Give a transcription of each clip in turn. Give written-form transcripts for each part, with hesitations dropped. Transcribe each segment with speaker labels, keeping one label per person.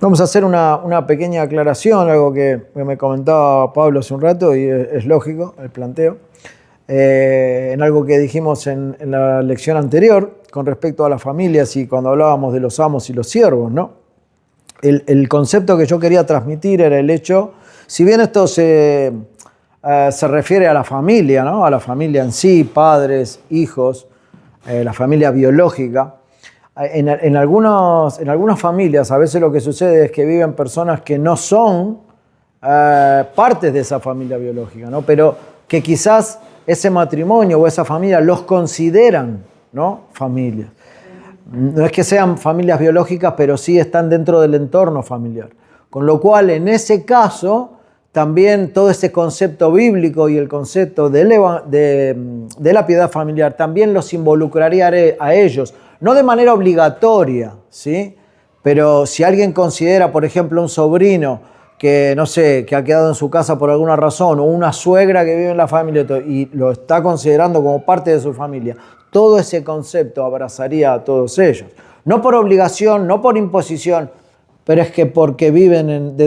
Speaker 1: Vamos a hacer una pequeña aclaración, algo que me comentaba Pablo hace un rato y es lógico el planteo, en algo que dijimos en la lección anterior con respecto a las familias y cuando hablábamos de los amos y los siervos, ¿no? El concepto que yo quería transmitir era el hecho, si bien esto se refiere a la familia, ¿no? A la familia en sí, padres, hijos, la familia biológica. En algunas familias a veces lo que sucede es que viven personas que no son partes de esa familia biológica, ¿no? Pero que quizás ese matrimonio o esa familia los consideran, ¿no? Familias. No es que sean familias biológicas, pero sí están dentro del entorno familiar. Con lo cual, en ese caso, también todo ese concepto bíblico y el concepto de la piedad familiar también los involucraría a ellos. No de manera obligatoria, ¿sí? Pero si alguien considera, por ejemplo, un sobrino que, no sé, que ha quedado en su casa por alguna razón, o una suegra que vive en la familia y lo está considerando como parte de su familia, todo ese concepto abrazaría a todos ellos. No por obligación, no por imposición, pero es que porque viven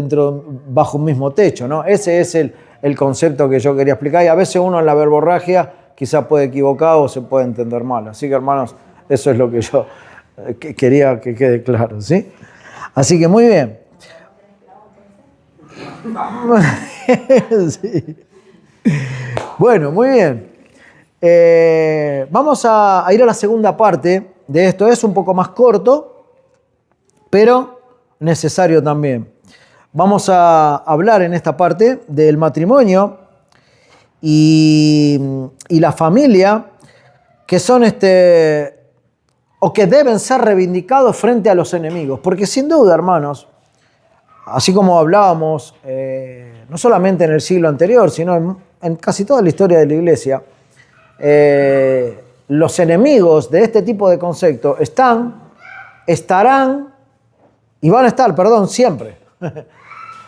Speaker 1: bajo un mismo techo, ¿no? Ese es el concepto que yo quería explicar y a veces uno en la verborragia quizás puede equivocar o se puede entender mal. Así que, hermanos, eso es lo que yo quería que quede claro, ¿sí? Así que muy bien. Sí. Bueno, muy bien. Vamos a ir a la segunda parte de esto. Es un poco más corto, pero necesario también. Vamos a hablar en esta parte del matrimonio y la familia, que son o que deben ser reivindicados frente a los enemigos. Porque sin duda, hermanos, así como hablábamos, no solamente en el siglo anterior, sino en casi toda la historia de la Iglesia, los enemigos de este tipo de concepto estarán y van a estar, siempre.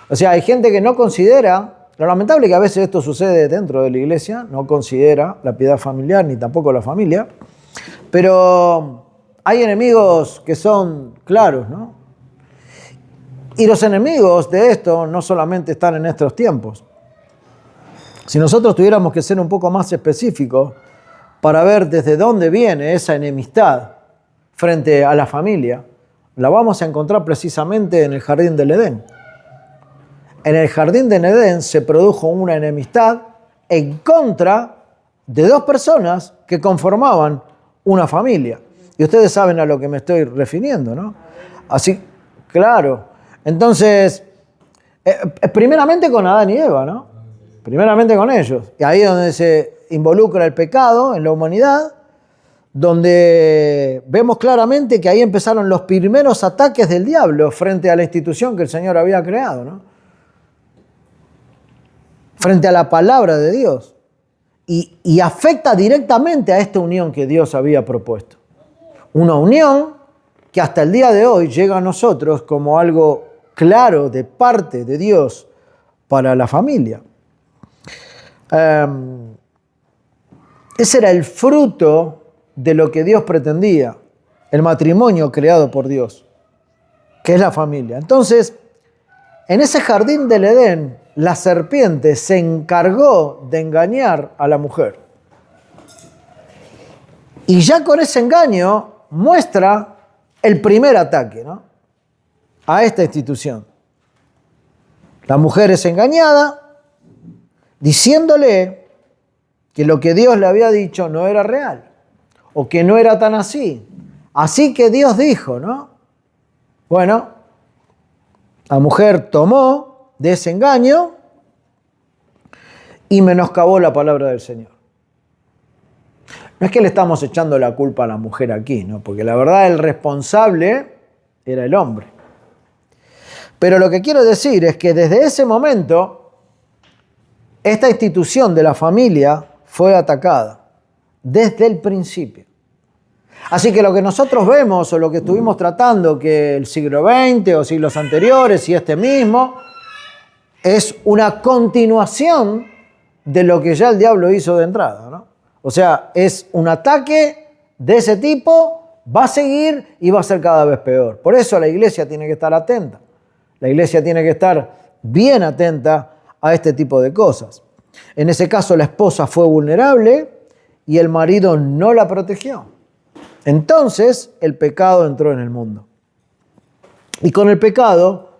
Speaker 1: O sea, hay gente que no considera, lo lamentable es que a veces esto sucede dentro de la Iglesia, no considera la piedad familiar ni tampoco la familia, pero hay enemigos que son claros, ¿no? Y los enemigos de esto no solamente están en estos tiempos. Si nosotros tuviéramos que ser un poco más específicos para ver desde dónde viene esa enemistad frente a la familia, la vamos a encontrar precisamente en el jardín del Edén. En el jardín del Edén se produjo una enemistad en contra de dos personas que conformaban una familia. Y ustedes saben a lo que me estoy refiriendo, ¿no? Así, claro. Entonces, primeramente con Adán y Eva, ¿no? Primeramente con ellos. Y ahí es donde se involucra el pecado en la humanidad, donde vemos claramente que ahí empezaron los primeros ataques del diablo frente a la institución que el Señor había creado, ¿no? Frente a la palabra de Dios. Y afecta directamente a esta unión que Dios había propuesto. Una unión que hasta el día de hoy llega a nosotros como algo claro de parte de Dios para la familia. Ese era el fruto de lo que Dios pretendía, el matrimonio creado por Dios, que es la familia. Entonces, en ese jardín del Edén, la serpiente se encargó de engañar a la mujer. Y ya con ese engaño muestra el primer ataque, ¿no? A esta institución. La mujer es engañada diciéndole que lo que Dios le había dicho no era real o que no era tan así. Así que Dios dijo, ¿no? Bueno, la mujer tomó de ese engaño y menoscabó la palabra del Señor. No es que le estamos echando la culpa a la mujer aquí, ¿no? Porque la verdad el responsable era el hombre. Pero lo que quiero decir es que desde ese momento esta institución de la familia fue atacada desde el principio. Así que lo que nosotros vemos o lo que estuvimos tratando que el siglo XX o siglos anteriores y este mismo es una continuación de lo que ya el diablo hizo de entrada, ¿no? O sea, es un ataque de ese tipo, va a seguir y va a ser cada vez peor. Por eso la iglesia tiene que estar atenta. La iglesia tiene que estar bien atenta a este tipo de cosas. En ese caso, la esposa fue vulnerable y el marido no la protegió. Entonces, el pecado entró en el mundo. Y con el pecado,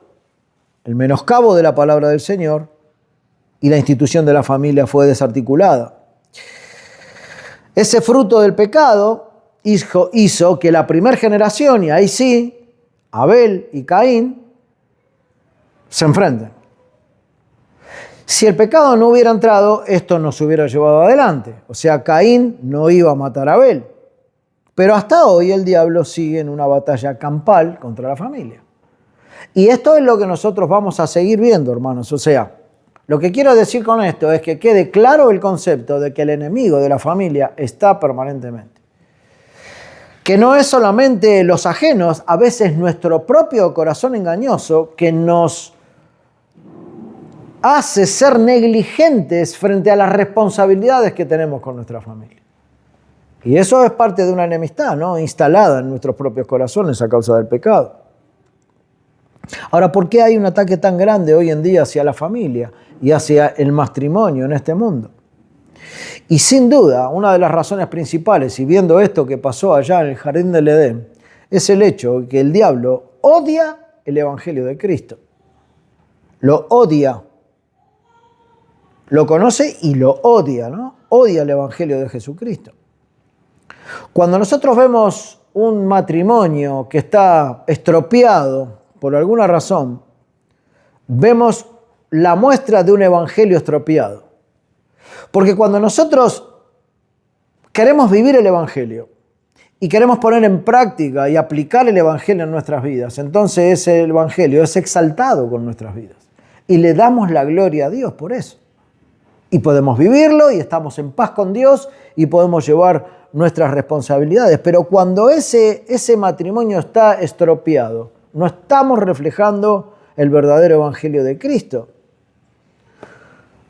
Speaker 1: el menoscabo de la palabra del Señor y la institución de la familia fue desarticulada. Ese fruto del pecado hizo que la primera generación, y ahí sí, Abel y Caín, se enfrenten. Si el pecado no hubiera entrado, esto no se hubiera llevado adelante. O sea, Caín no iba a matar a Abel. Pero hasta hoy el diablo sigue en una batalla campal contra la familia. Y esto es lo que nosotros vamos a seguir viendo, hermanos. O sea, lo que quiero decir con esto es que quede claro el concepto de que el enemigo de la familia está permanentemente. Que no es solamente los ajenos, a veces nuestro propio corazón engañoso que nos hace ser negligentes frente a las responsabilidades que tenemos con nuestra familia. Y eso es parte de una enemistad, ¿no?, instalada en nuestros propios corazones a causa del pecado. Ahora, ¿por qué hay un ataque tan grande hoy en día hacia la familia y hacia el matrimonio en este mundo? Y sin duda, una de las razones principales, y viendo esto que pasó allá en el jardín del Edén, es el hecho de que el diablo odia el evangelio de Cristo. Lo odia. Lo conoce y lo odia, ¿no? Odia el evangelio de Jesucristo. Cuando nosotros vemos un matrimonio que está estropeado por alguna razón, vemos la muestra de un evangelio estropeado. Porque cuando nosotros queremos vivir el evangelio y queremos poner en práctica y aplicar el evangelio en nuestras vidas, entonces ese evangelio es exaltado con nuestras vidas. Y le damos la gloria a Dios por eso. Y podemos vivirlo y estamos en paz con Dios y podemos llevar nuestras responsabilidades. Pero cuando ese matrimonio está estropeado, no estamos reflejando el verdadero evangelio de Cristo.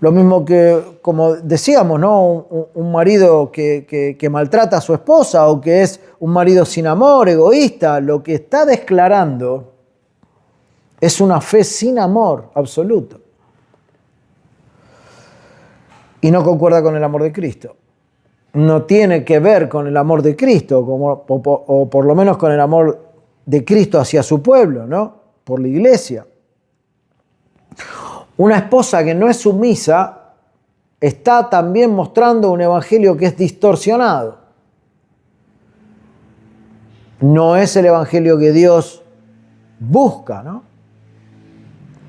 Speaker 1: Lo mismo que, como decíamos, ¿no?, un marido que maltrata a su esposa o que es un marido sin amor, egoísta, lo que está declarando es una fe sin amor absoluto. Y no concuerda con el amor de Cristo. No tiene que ver con el amor de Cristo, o por lo menos con el amor de Cristo hacia su pueblo, ¿no?, por la iglesia. Una esposa que no es sumisa está también mostrando un evangelio que es distorsionado. No es el evangelio que Dios busca, ¿no?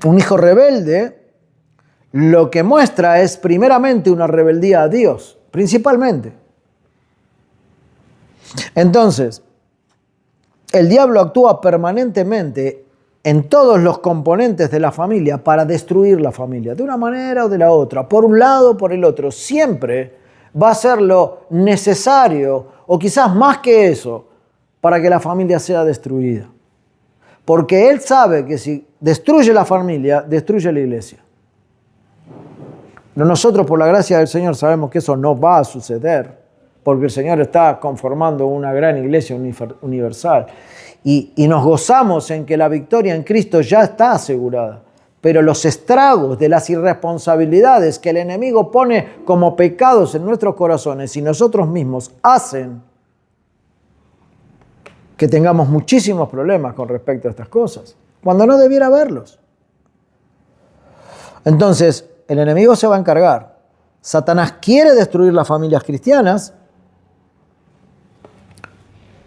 Speaker 1: Un hijo rebelde lo que muestra es primeramente una rebeldía a Dios, principalmente. Entonces, el diablo actúa permanentemente en todos los componentes de la familia para destruir la familia, de una manera o de la otra, por un lado o por el otro. Siempre va a ser lo necesario, o quizás más que eso, para que la familia sea destruida. Porque él sabe que si destruye la familia, destruye la iglesia. Pero nosotros, por la gracia del Señor, sabemos que eso no va a suceder, porque el Señor está conformando una gran iglesia universal. Y nos gozamos en que la victoria en Cristo ya está asegurada. Pero los estragos de las irresponsabilidades que el enemigo pone como pecados en nuestros corazones y nosotros mismos hacen que tengamos muchísimos problemas con respecto a estas cosas, cuando no debiera haberlos. Entonces, el enemigo se va a encargar. Satanás quiere destruir las familias cristianas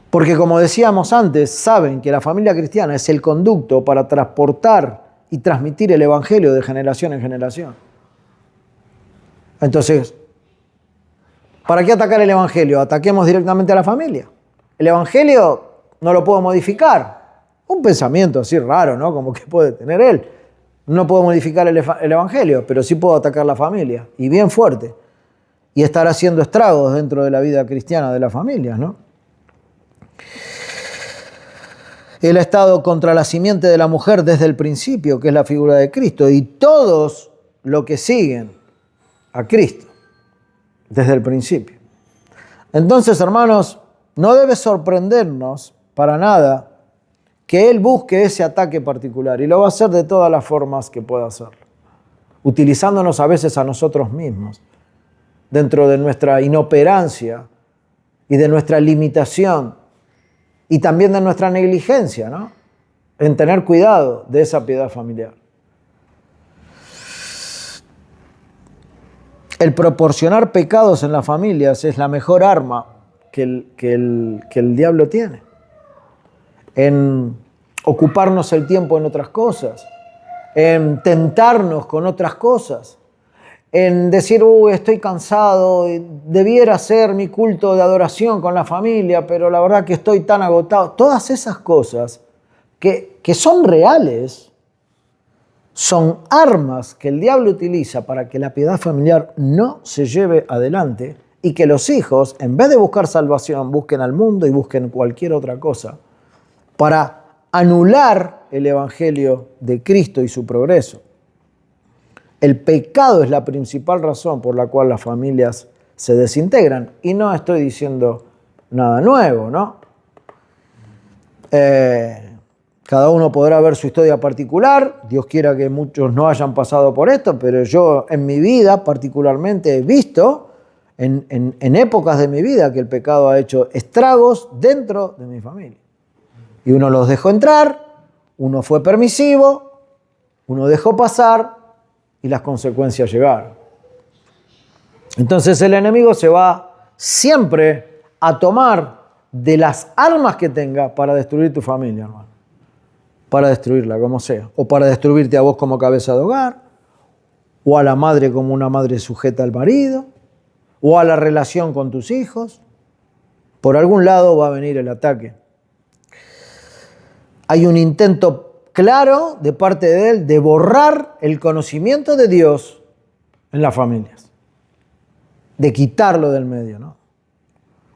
Speaker 1: porque, como decíamos antes, saben que la familia cristiana es el conducto para transportar y transmitir el evangelio de generación en generación. Entonces, ¿para qué atacar el evangelio? Ataquemos directamente a la familia. El evangelio no lo puedo modificar. Un pensamiento así raro, ¿no?, como que puede tener él. No puedo modificar el evangelio, pero sí puedo atacar la familia, y bien fuerte. Y estar haciendo estragos dentro de la vida cristiana de las familias, ¿no? Él ha estado contra la simiente de la mujer desde el principio, que es la figura de Cristo, y todos los que siguen a Cristo desde el principio. Entonces, hermanos, no debe sorprendernos para nada que él busque ese ataque particular y lo va a hacer de todas las formas que pueda hacerlo, utilizándonos a veces a nosotros mismos, dentro de nuestra inoperancia y de nuestra limitación y también de nuestra negligencia, ¿no? En tener cuidado de esa piedad familiar. El proporcionar pecados en las familias es la mejor arma que el diablo tiene. En ocuparnos el tiempo en otras cosas, en tentarnos con otras cosas, en decir, estoy cansado, debiera hacer mi culto de adoración con la familia, pero la verdad que estoy tan agotado. Todas esas cosas que son reales, son armas que el diablo utiliza para que la piedad familiar no se lleve adelante y que los hijos, en vez de buscar salvación, busquen al mundo y busquen cualquier otra cosa para anular el evangelio de Cristo y su progreso. El pecado es la principal razón por la cual las familias se desintegran. Y no estoy diciendo nada nuevo, ¿no? Cada uno podrá ver su historia particular. Dios quiera que muchos no hayan pasado por esto, pero yo en mi vida particularmente he visto, en épocas de mi vida, que el pecado ha hecho estragos dentro de mi familia. Y uno los dejó entrar, uno fue permisivo, uno dejó pasar y las consecuencias llegaron. Entonces el enemigo se va siempre a tomar de las armas que tenga para destruir tu familia, hermano. Para destruirla, como sea. O para destruirte a vos como cabeza de hogar, o a la madre como una madre sujeta al marido, o a la relación con tus hijos. Por algún lado va a venir el ataque. Hay un intento claro de parte de él de borrar el conocimiento de Dios en las familias. De quitarlo del medio, ¿no?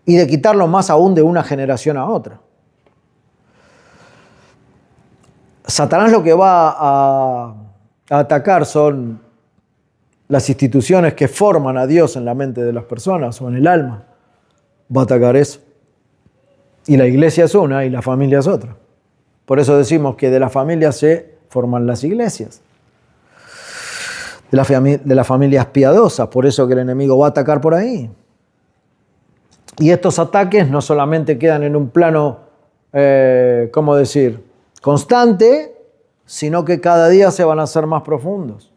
Speaker 1: Y de quitarlo más aún de una generación a otra. Satanás lo que va a atacar son las instituciones que forman a Dios en la mente de las personas o en el alma. Va a atacar eso. Y la iglesia es una y la familia es otra. Por eso decimos que de la familia se forman las iglesias. De las familias piadosas. Por eso que el enemigo va a atacar por ahí. Y estos ataques no solamente quedan en un plano, ¿cómo decir?, constante, sino que cada día se van a hacer más profundos.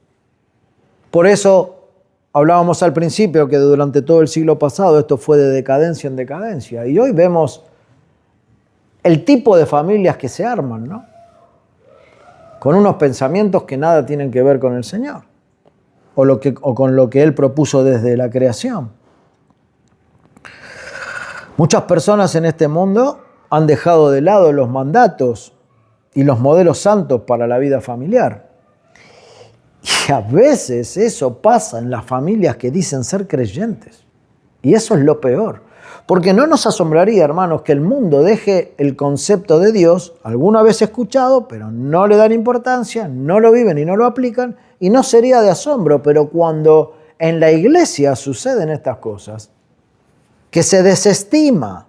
Speaker 1: Por eso hablábamos al principio que durante todo el siglo pasado esto fue de decadencia en decadencia. Y hoy vemos el tipo de familias que se arman, ¿no? Con unos pensamientos que nada tienen que ver con el Señor o con lo que Él propuso desde la creación. Muchas personas en este mundo han dejado de lado los mandatos y los modelos santos para la vida familiar. Y a veces eso pasa en las familias que dicen ser creyentes. Y eso es lo peor. Porque no nos asombraría, hermanos, que el mundo deje el concepto de Dios, alguna vez escuchado, pero no le dan importancia, no lo viven y no lo aplican, y no sería de asombro, pero cuando en la iglesia suceden estas cosas, que se desestima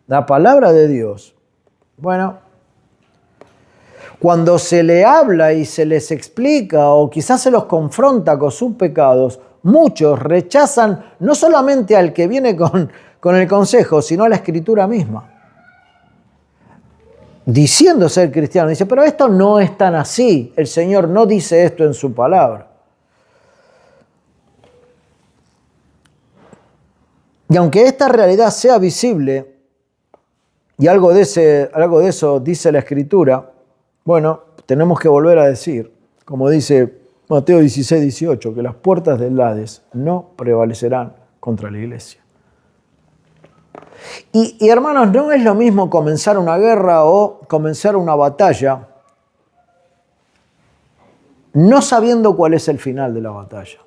Speaker 1: la palabra de Dios, bueno, cuando se le habla y se les explica o quizás se los confronta con sus pecados, muchos rechazan no solamente al que viene con el consejo, sino a la Escritura misma. Diciendo ser cristiano, dice, pero esto no es tan así. El Señor no dice esto en su palabra. Y aunque esta realidad sea visible, y algo de eso dice la Escritura, bueno, tenemos que volver a decir, como dice Mateo 16, 18, que las puertas del Hades no prevalecerán contra la iglesia. Y hermanos, no es lo mismo comenzar una guerra o comenzar una batalla no sabiendo cuál es el final de la batalla.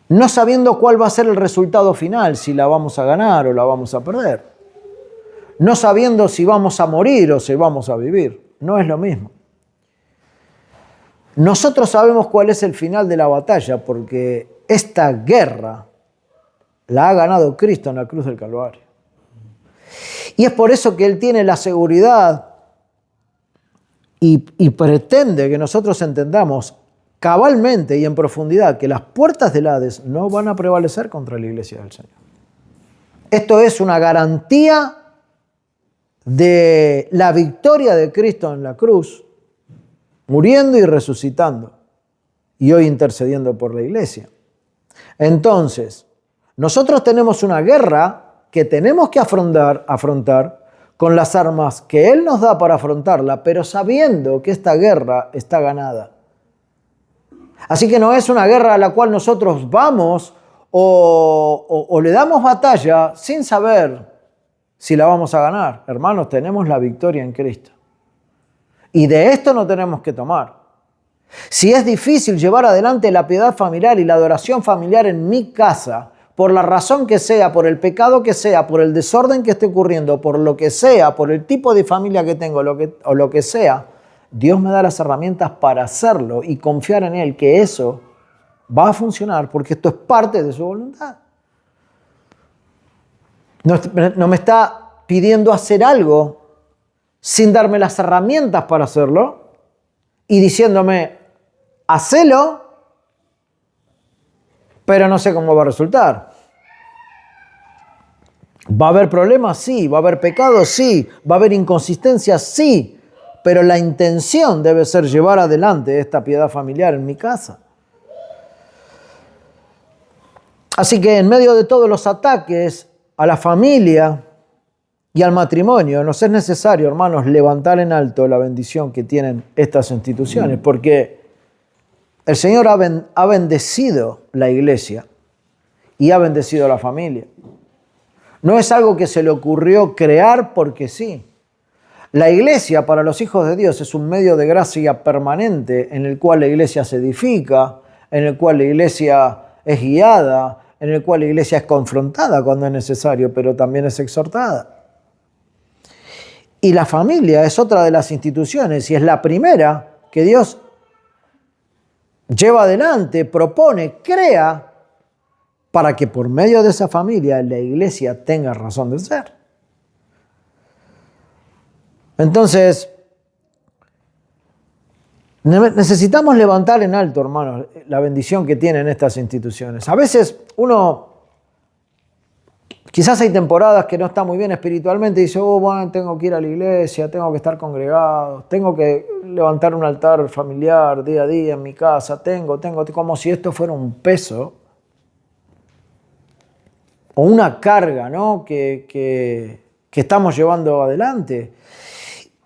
Speaker 1: No sabiendo cuál va a ser el resultado final, si la vamos a ganar o la vamos a perder. No sabiendo si vamos a morir o si vamos a vivir. No es lo mismo. Nosotros sabemos cuál es el final de la batalla porque esta guerra la ha ganado Cristo en la cruz del Calvario. Y es por eso que Él tiene la seguridad y pretende que nosotros entendamos cabalmente y en profundidad que las puertas del Hades no van a prevalecer contra la iglesia del Señor. Esto es una garantía de la victoria de Cristo en la cruz, muriendo y resucitando, y hoy intercediendo por la iglesia. Entonces, nosotros tenemos una guerra que tenemos que afrontar con las armas que Él nos da para afrontarla, pero sabiendo que esta guerra está ganada. Así que no es una guerra a la cual nosotros vamos o le damos batalla sin saber si la vamos a ganar. Hermanos, tenemos la victoria en Cristo. Y de esto no tenemos que tomar. Si es difícil llevar adelante la piedad familiar y la adoración familiar en mi casa, por la razón que sea, por el pecado que sea, por el desorden que esté ocurriendo, por lo que sea, por el tipo de familia que tengo o lo que sea, Dios me da las herramientas para hacerlo y confiar en Él que eso va a funcionar porque esto es parte de su voluntad. No me está pidiendo hacer algo sin darme las herramientas para hacerlo y diciéndome, hacelo, pero no sé cómo va a resultar. ¿Va a haber problemas? Sí. ¿Va a haber pecados? Sí. ¿Va a haber inconsistencias? Sí. Pero la intención debe ser llevar adelante esta piedad familiar en mi casa. Así que en medio de todos los ataques a la familia y al matrimonio, nos es necesario, hermanos, levantar en alto la bendición que tienen estas instituciones, porque el Señor ha bendecido la iglesia y ha bendecido la familia. No es algo que se le ocurrió crear porque sí. La iglesia para los hijos de Dios es un medio de gracia permanente en el cual la iglesia se edifica, en el cual la iglesia es guiada, en el cual la iglesia es confrontada cuando es necesario, pero también es exhortada. Y la familia es otra de las instituciones y es la primera que Dios lleva adelante, propone, crea, para que por medio de esa familia la iglesia tenga razón de ser. Entonces, necesitamos levantar en alto, hermanos, la bendición que tienen estas instituciones. A veces quizás hay temporadas que no está muy bien espiritualmente y dice, bueno, tengo que ir a la iglesia, tengo que estar congregado, tengo que levantar un altar familiar día a día en mi casa, tengo, como si esto fuera un peso o una carga, ¿no? que estamos llevando adelante.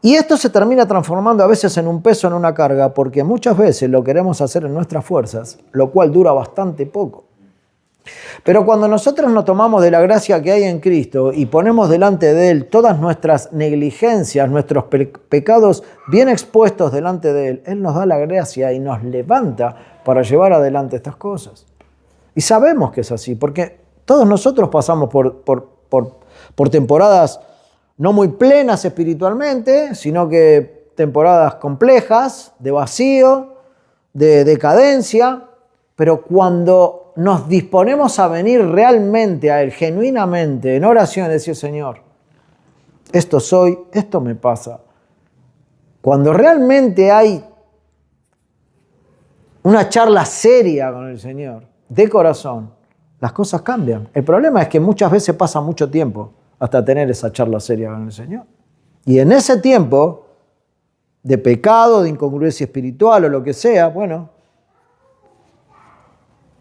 Speaker 1: Y esto se termina transformando a veces en un peso, en una carga, porque muchas veces lo queremos hacer en nuestras fuerzas, lo cual dura bastante poco. Pero cuando nosotros nos tomamos de la gracia que hay en Cristo y ponemos delante de Él todas nuestras negligencias, nuestros pecados bien expuestos delante de Él, Él nos da la gracia y nos levanta para llevar adelante estas cosas. Y sabemos que es así, porque todos nosotros pasamos por temporadas no muy plenas espiritualmente, sino que temporadas complejas, de vacío, de decadencia, pero cuando nos disponemos a venir realmente a Él, genuinamente, en oración, decir, Señor, esto soy, esto me pasa. Cuando realmente hay una charla seria con el Señor, de corazón, las cosas cambian. El problema es que muchas veces pasa mucho tiempo hasta tener esa charla seria con el Señor. Y en ese tiempo de pecado, de incongruencia espiritual o lo que sea, bueno,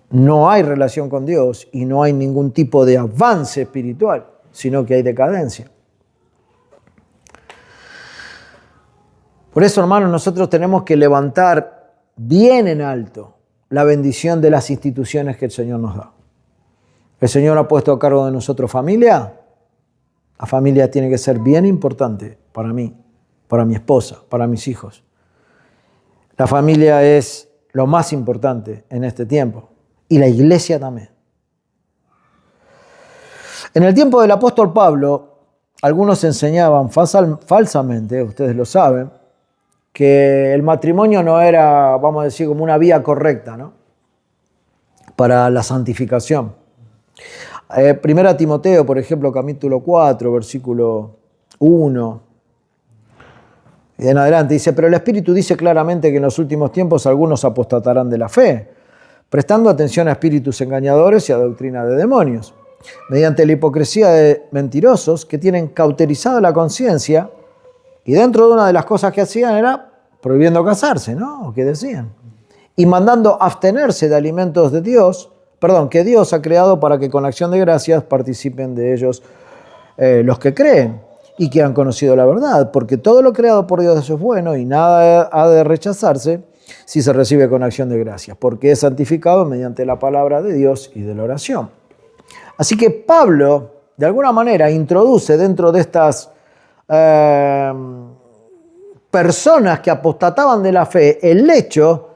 Speaker 1: no hay relación con Dios y no hay ningún tipo de avance espiritual, sino que hay decadencia. Por eso, hermanos, nosotros tenemos que levantar bien en alto la bendición de las instituciones que el Señor nos da. El Señor ha puesto a cargo de nosotros familia. La familia tiene que ser bien importante para mí, para mi esposa, para mis hijos. La familia es lo más importante en este tiempo. Y la iglesia también. En el tiempo del apóstol Pablo, algunos enseñaban falsamente, ustedes lo saben, que el matrimonio no era, vamos a decir, como una vía correcta, ¿no? Para la santificación. Primera Timoteo, por ejemplo, capítulo 4, versículo 1. Y en adelante dice, pero el Espíritu dice claramente que en los últimos tiempos algunos apostatarán de la fe, prestando atención a espíritus engañadores y a doctrina de demonios, mediante la hipocresía de mentirosos que tienen cauterizada la conciencia, y dentro de una de las cosas que hacían era prohibiendo casarse, ¿no? ¿O qué decían? Y mandando abstenerse de alimentos de Dios, que Dios ha creado para que con acción de gracias participen de ellos los que creen y que han conocido la verdad, porque todo lo creado por Dios es bueno y nada ha de rechazarse si se recibe con acción de gracias, porque es santificado mediante la palabra de Dios y de la oración. Así que Pablo, de alguna manera, introduce dentro de estas personas que apostataban de la fe el hecho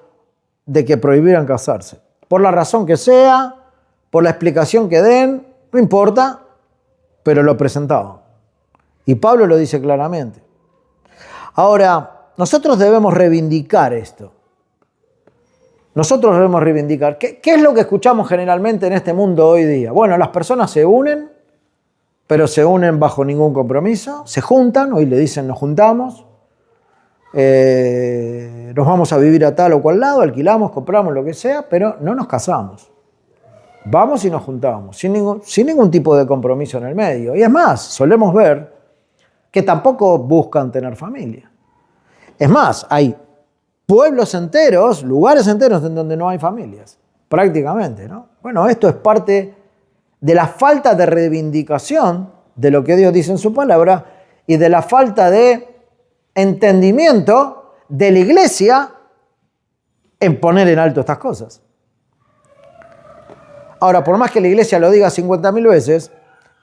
Speaker 1: de que prohibieran casarse. Por la razón que sea, por la explicación que den, no importa, pero lo presentaban. Y Pablo lo dice claramente. Ahora, nosotros debemos reivindicar esto. Nosotros debemos reivindicar. ¿Qué es lo que escuchamos generalmente en este mundo hoy día? Bueno, las personas se unen, pero se unen bajo ningún compromiso. Se juntan, hoy le dicen nos juntamos. Nos vamos a vivir a tal o cual lado, alquilamos, compramos, lo que sea, pero no nos casamos. Vamos y nos juntamos, sin ningún tipo de compromiso en el medio. Y es más, solemos ver que tampoco buscan tener familia. Es más, hay pueblos enteros, lugares enteros en donde no hay familias, prácticamente, ¿no? Bueno, esto es parte de la falta de reivindicación de lo que Dios dice en su palabra y de la falta de entendimiento de la iglesia en poner en alto estas cosas. Ahora, por más que la iglesia lo diga 50.000 veces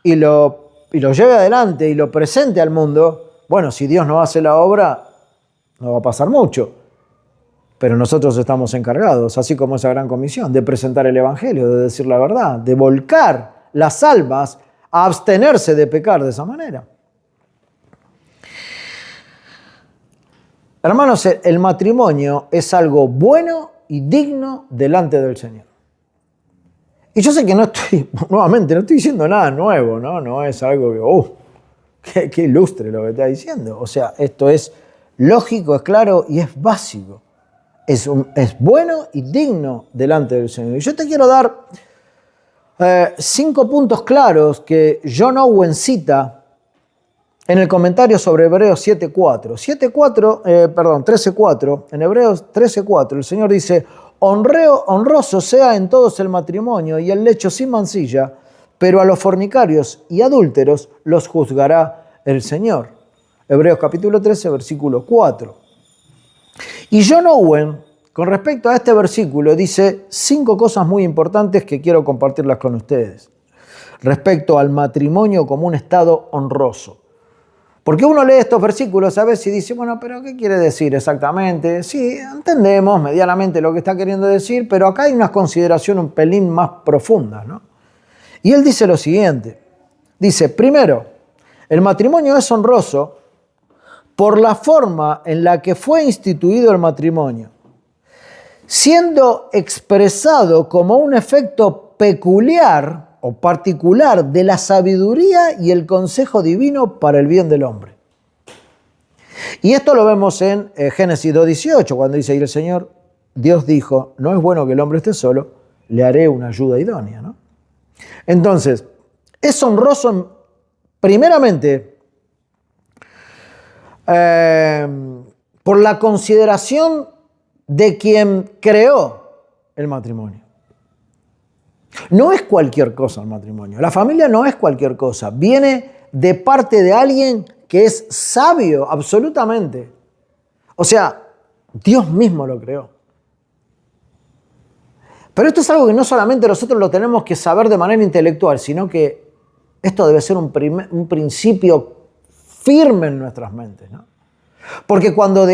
Speaker 1: y lo lleve adelante y lo presente al mundo, bueno, si Dios no hace la obra, no va a pasar mucho. Pero nosotros estamos encargados, así como esa gran comisión, de presentar el Evangelio, de decir la verdad, de volcar las almas a abstenerse de pecar de esa manera. Hermanos, el matrimonio es algo bueno y digno delante del Señor. Y yo sé que no estoy diciendo nada nuevo, ¿no? No es algo que, qué ilustre lo que está diciendo. O sea, esto es lógico, es claro y es básico. Es bueno y digno delante del Señor. Y yo te quiero dar 5 puntos claros que John Owen cita en el comentario sobre Hebreos 7.4. 13.4. En Hebreos 13.4 el Señor dice: honroso sea en todos el matrimonio y el lecho sin mancilla, pero a los fornicarios y adúlteros los juzgará el Señor. Hebreos capítulo 13, versículo 4. Y John Owen, con respecto a este versículo, dice 5 cosas muy importantes que quiero compartirlas con ustedes respecto al matrimonio como un estado honroso. Porque uno lee estos versículos a veces y dice, bueno, pero ¿qué quiere decir exactamente? Sí, entendemos medianamente lo que está queriendo decir, pero acá hay una consideración un pelín más profunda, ¿no? Y él dice lo siguiente. Dice, primero, el matrimonio es honroso por la forma en la que fue instituido el matrimonio, siendo expresado como un efecto peculiar o particular de la sabiduría y el consejo divino para el bien del hombre. Y esto lo vemos en Génesis 2.18, cuando dice, y el Señor Dios dijo, no es bueno que el hombre esté solo, le haré una ayuda idónea, ¿no? Entonces, es honroso primeramente por la consideración de quien creó el matrimonio. No es cualquier cosa el matrimonio. La familia no es cualquier cosa. Viene de parte de alguien que es sabio, absolutamente. O sea, Dios mismo lo creó. Pero esto es algo que no solamente nosotros lo tenemos que saber de manera intelectual, sino que esto debe ser un principio firme en nuestras mentes, ¿no? Porque cuando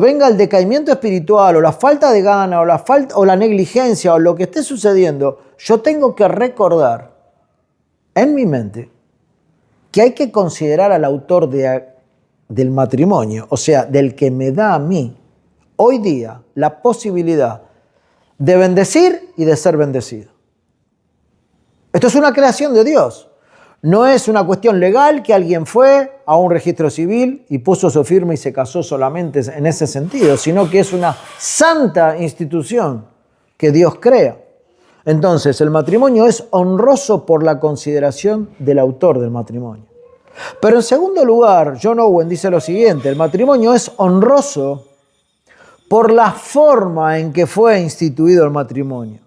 Speaker 1: venga el decaimiento espiritual o la falta de gana o la negligencia o lo que esté sucediendo, yo tengo que recordar en mi mente que hay que considerar al autor del matrimonio, o sea, del que me da a mí hoy día la posibilidad de bendecir y de ser bendecido. Esto es una creación de Dios. No es una cuestión legal que alguien fue a un registro civil y puso su firma y se casó solamente en ese sentido, sino que es una santa institución que Dios crea. Entonces, el matrimonio es honroso por la consideración del autor del matrimonio. Pero en segundo lugar, John Owen dice lo siguiente: el matrimonio es honroso por la forma en que fue instituido el matrimonio.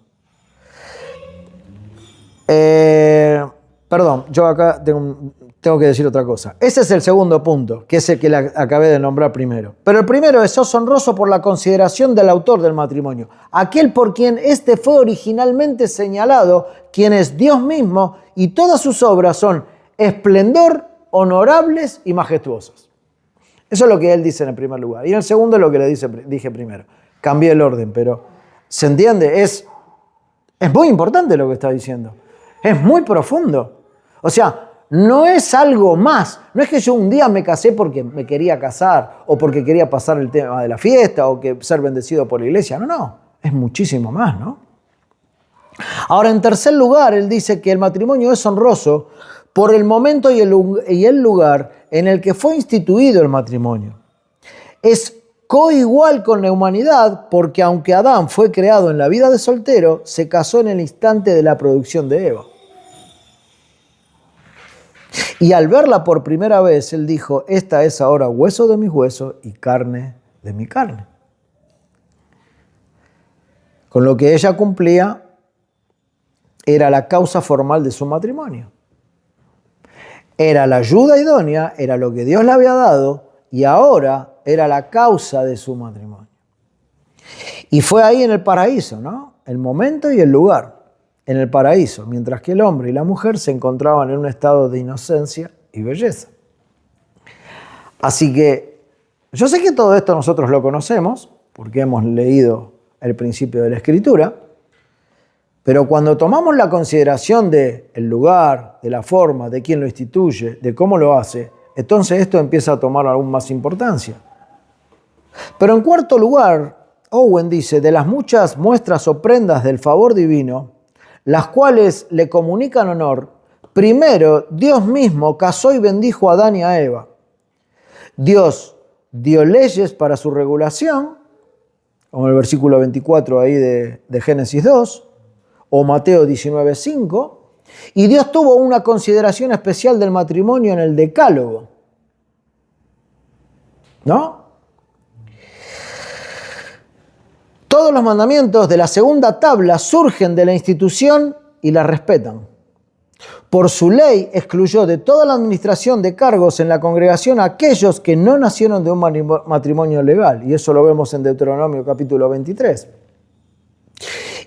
Speaker 1: Perdón, yo acá tengo que decir otra cosa. Ese es el segundo punto, que es el que acabé de nombrar primero. Pero el primero es honroso por la consideración del autor del matrimonio, aquel por quien éste fue originalmente señalado, quien es Dios mismo, y todas sus obras son esplendor, honorables y majestuosas. Eso es lo que él dice en el primer lugar. Y en el segundo lo que dije primero. Cambié el orden, pero ¿se entiende? Es muy importante lo que está diciendo. Es muy profundo. O sea, no es algo más. No es que yo un día me casé porque me quería casar o porque quería pasar el tema de la fiesta o que ser bendecido por la iglesia. No. Es muchísimo más, ¿no? Ahora, en tercer lugar, él dice que el matrimonio es honroso por el momento y el lugar en el que fue instituido el matrimonio. Es coigual con la humanidad porque aunque Adán fue creado en la vida de soltero, se casó en el instante de la producción de Eva. Y al verla por primera vez, él dijo: esta es ahora hueso de mis huesos y carne de mi carne. Con lo que ella cumplía era la causa formal de su matrimonio. Era la ayuda idónea, era lo que Dios le había dado y ahora era la causa de su matrimonio. Y fue ahí en el paraíso, ¿no? El momento y el lugar. En el paraíso, mientras que el hombre y la mujer se encontraban en un estado de inocencia y belleza. Así que yo sé que todo esto nosotros lo conocemos, porque hemos leído el principio de la Escritura, pero cuando tomamos la consideración del lugar, de la forma, de quién lo instituye, de cómo lo hace, entonces esto empieza a tomar aún más importancia. Pero en cuarto lugar, Owen dice: de las muchas muestras o prendas del favor divino, las cuales le comunican honor, primero Dios mismo casó y bendijo a Adán y a Eva. Dios dio leyes para su regulación, como el versículo 24 ahí de Génesis 2, o Mateo 19:5, y Dios tuvo una consideración especial del matrimonio en el Decálogo, ¿no? Todos los mandamientos de la segunda tabla surgen de la institución y la respetan. Por su ley excluyó de toda la administración de cargos en la congregación a aquellos que no nacieron de un matrimonio legal. Y eso lo vemos en Deuteronomio capítulo 23.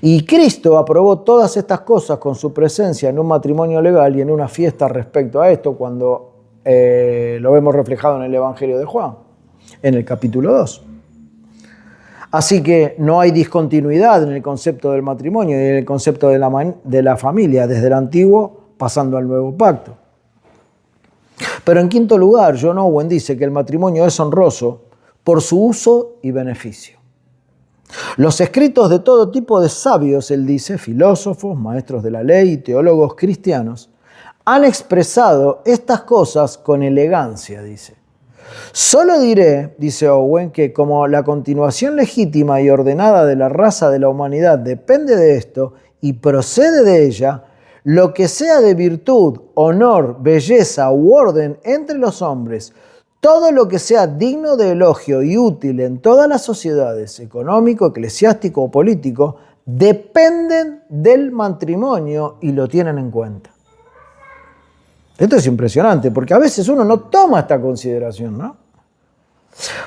Speaker 1: Y Cristo aprobó todas estas cosas con su presencia en un matrimonio legal y en una fiesta respecto a esto, cuando lo vemos reflejado en el Evangelio de Juan, en el capítulo 2. Así que no hay discontinuidad en el concepto del matrimonio y en el concepto de la familia, desde el antiguo pasando al nuevo pacto. Pero en quinto lugar, John Owen dice que el matrimonio es honroso por su uso y beneficio. Los escritos de todo tipo de sabios, él dice, filósofos, maestros de la ley y teólogos cristianos, han expresado estas cosas con elegancia, dice. Solo diré, dice Owen, que como la continuación legítima y ordenada de la raza de la humanidad depende de esto y procede de ella, lo que sea de virtud, honor, belleza u orden entre los hombres, todo lo que sea digno de elogio y útil en todas las sociedades, económico, eclesiástico o político, dependen del matrimonio y lo tienen en cuenta. Esto es impresionante, porque a veces uno no toma esta consideración, ¿no?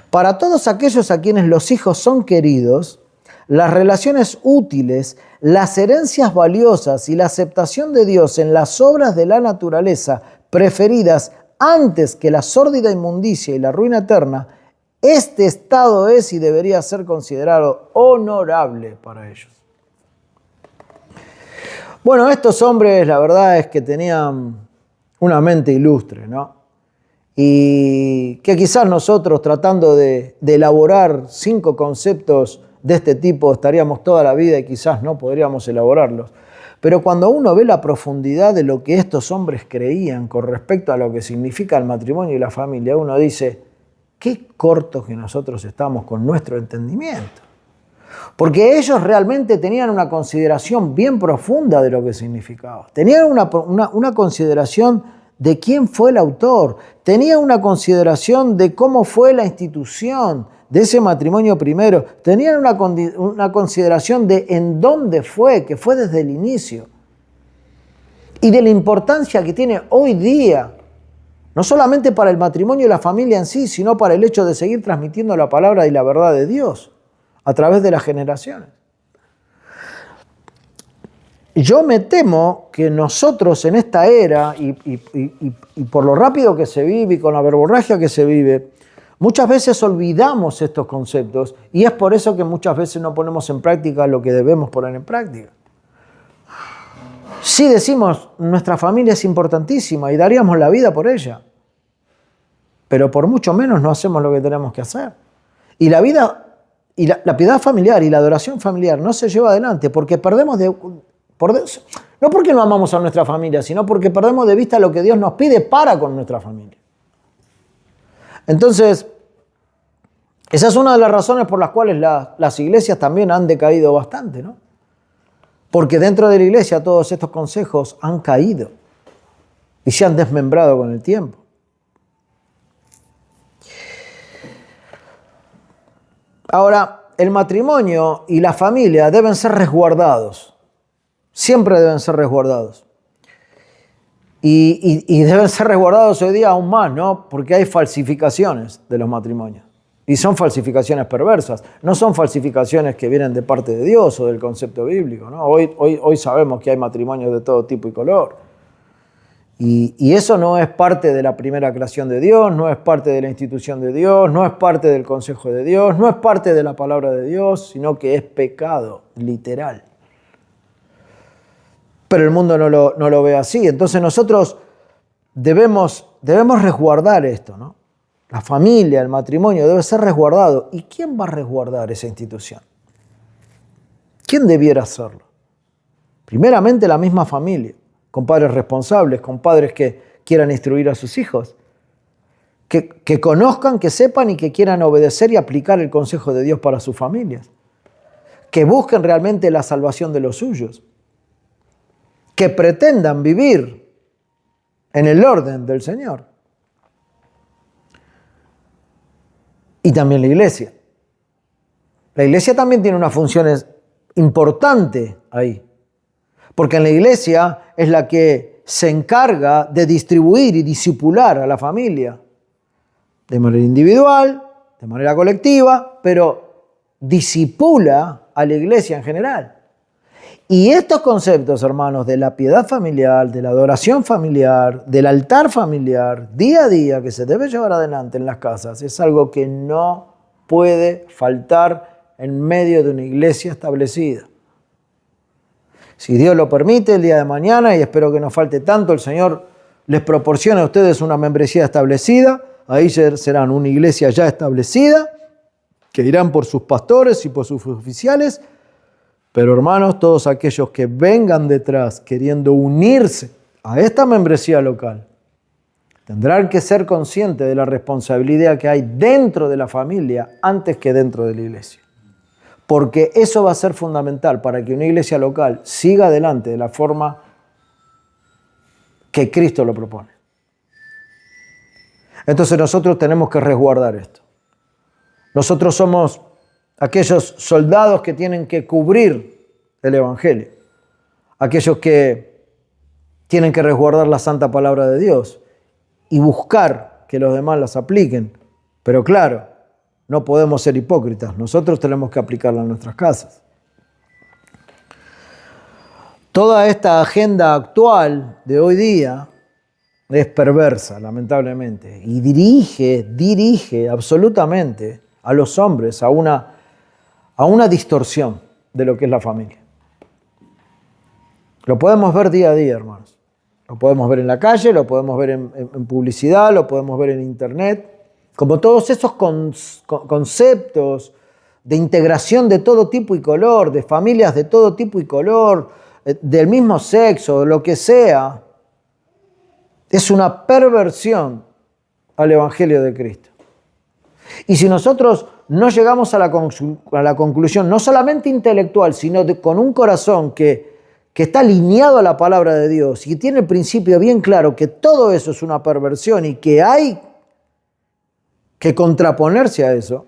Speaker 1: Para todos aquellos a quienes los hijos son queridos, las relaciones útiles, las herencias valiosas y la aceptación de Dios en las obras de la naturaleza preferidas antes que la sórdida inmundicia y la ruina eterna, este estado es y debería ser considerado honorable para ellos. Bueno, estos hombres, la verdad es que tenían una mente ilustre, ¿no? Y que quizás nosotros, tratando de elaborar 5 conceptos de este tipo, estaríamos toda la vida y quizás no podríamos elaborarlos. Pero cuando uno ve la profundidad de lo que estos hombres creían con respecto a lo que significa el matrimonio y la familia, uno dice, qué cortos que nosotros estamos con nuestro entendimiento. Porque ellos realmente tenían una consideración bien profunda de lo que significaba. Tenían una consideración de quién fue el autor. Tenían una consideración de cómo fue la institución de ese matrimonio primero. Tenían una consideración de en dónde fue, que fue desde el inicio. Y de la importancia que tiene hoy día, no solamente para el matrimonio y la familia en sí, sino para el hecho de seguir transmitiendo la palabra y la verdad de Dios a través de las generaciones. Yo me temo que nosotros en esta era, y por lo rápido que se vive y con la verborragia que se vive, muchas veces olvidamos estos conceptos y es por eso que muchas veces no ponemos en práctica lo que debemos poner en práctica. Sí decimos, nuestra familia es importantísima y daríamos la vida por ella, pero por mucho menos no hacemos lo que tenemos que hacer. Y la vida, y la piedad familiar y la adoración familiar no se lleva adelante porque perdemos no porque no amamos a nuestra familia, sino porque perdemos de vista lo que Dios nos pide para con nuestra familia. Entonces, esa es una de las razones por las cuales las iglesias también han decaído bastante, ¿no? Porque dentro de la iglesia todos estos consejos han caído y se han desmembrado con el tiempo. Ahora, el matrimonio y la familia deben ser resguardados. Siempre deben ser resguardados. Y deben ser resguardados hoy día aún más, ¿no? Porque hay falsificaciones de los matrimonios. Y son falsificaciones perversas. No son falsificaciones que vienen de parte de Dios o del concepto bíblico, ¿no? Hoy sabemos que hay matrimonios de todo tipo y color. Y eso no es parte de la primera creación de Dios, no es parte de la institución de Dios, no es parte del consejo de Dios, no es parte de la palabra de Dios, sino que es pecado, literal. Pero el mundo no lo ve así. Entonces nosotros debemos resguardar esto, ¿no? La familia, el matrimonio debe ser resguardado. ¿Y quién va a resguardar esa institución? ¿Quién debiera hacerlo? Primeramente la misma familia, con padres responsables, con padres que quieran instruir a sus hijos, que conozcan, que sepan y que quieran obedecer y aplicar el consejo de Dios para sus familias, que busquen realmente la salvación de los suyos, que pretendan vivir en el orden del Señor. Y también la iglesia. La iglesia también tiene una función importante ahí, porque en la iglesia es la que se encarga de distribuir y discipular a la familia, de manera individual, de manera colectiva, pero discipula a la iglesia en general. Y estos conceptos, hermanos, de la piedad familiar, de la adoración familiar, del altar familiar, día a día, que se debe llevar adelante en las casas, es algo que no puede faltar en medio de una iglesia establecida. Si Dios lo permite, el día de mañana, y espero que no falte tanto, el Señor les proporcione a ustedes una membresía establecida, ahí serán una iglesia ya establecida, que irán por sus pastores y por sus oficiales. Pero hermanos, todos aquellos que vengan detrás queriendo unirse a esta membresía local, tendrán que ser conscientes de la responsabilidad que hay dentro de la familia antes que dentro de la iglesia. Porque eso va a ser fundamental para que una iglesia local siga adelante de la forma que Cristo lo propone. Entonces nosotros tenemos que resguardar esto. Nosotros somos aquellos soldados que tienen que cubrir el Evangelio, aquellos que tienen que resguardar la santa palabra de Dios y buscar que los demás las apliquen. Pero claro, no podemos ser hipócritas, nosotros tenemos que aplicarla en nuestras casas. Toda esta agenda actual de hoy día es perversa, lamentablemente, y dirige absolutamente a los hombres a una distorsión de lo que es la familia. Lo podemos ver día a día, hermanos. Lo podemos ver en la calle, lo podemos ver en publicidad, lo podemos ver en internet. Como todos esos conceptos de integración de todo tipo y color, de familias de todo tipo y color, del mismo sexo, lo que sea, es una perversión al Evangelio de Cristo. Y si nosotros no llegamos a la conclusión, no solamente intelectual, sino con un corazón que está alineado a la palabra de Dios y que tiene el principio bien claro que todo eso es una perversión y que hay que contraponerse a eso,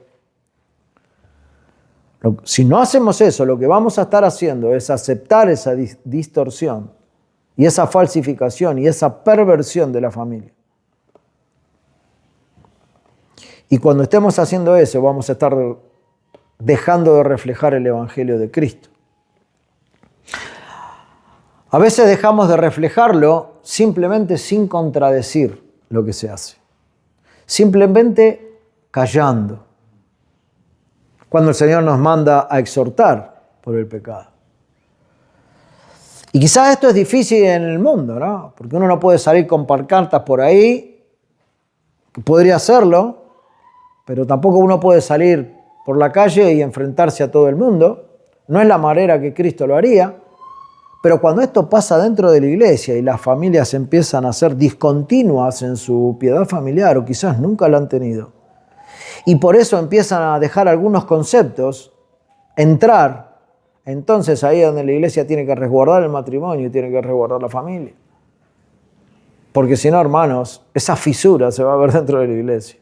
Speaker 1: si no hacemos eso, lo que vamos a estar haciendo es aceptar esa distorsión y esa falsificación y esa perversión de la familia. Y cuando estemos haciendo eso, vamos a estar dejando de reflejar el Evangelio de Cristo. A veces dejamos de reflejarlo simplemente sin contradecir lo que se hace. Simplemente callando. Cuando el Señor nos manda a exhortar por el pecado. Y quizás esto es difícil en el mundo, ¿no? Porque uno no puede salir con pancartas por ahí, que podría hacerlo, pero tampoco uno puede salir por la calle y enfrentarse a todo el mundo. No es la manera que Cristo lo haría. Pero cuando esto pasa dentro de la iglesia y las familias empiezan a ser discontinuas en su piedad familiar, o quizás nunca la han tenido, y por eso empiezan a dejar algunos conceptos entrar, entonces ahí es donde la iglesia tiene que resguardar el matrimonio y tiene que resguardar la familia. Porque si no, hermanos, esa fisura se va a ver dentro de la iglesia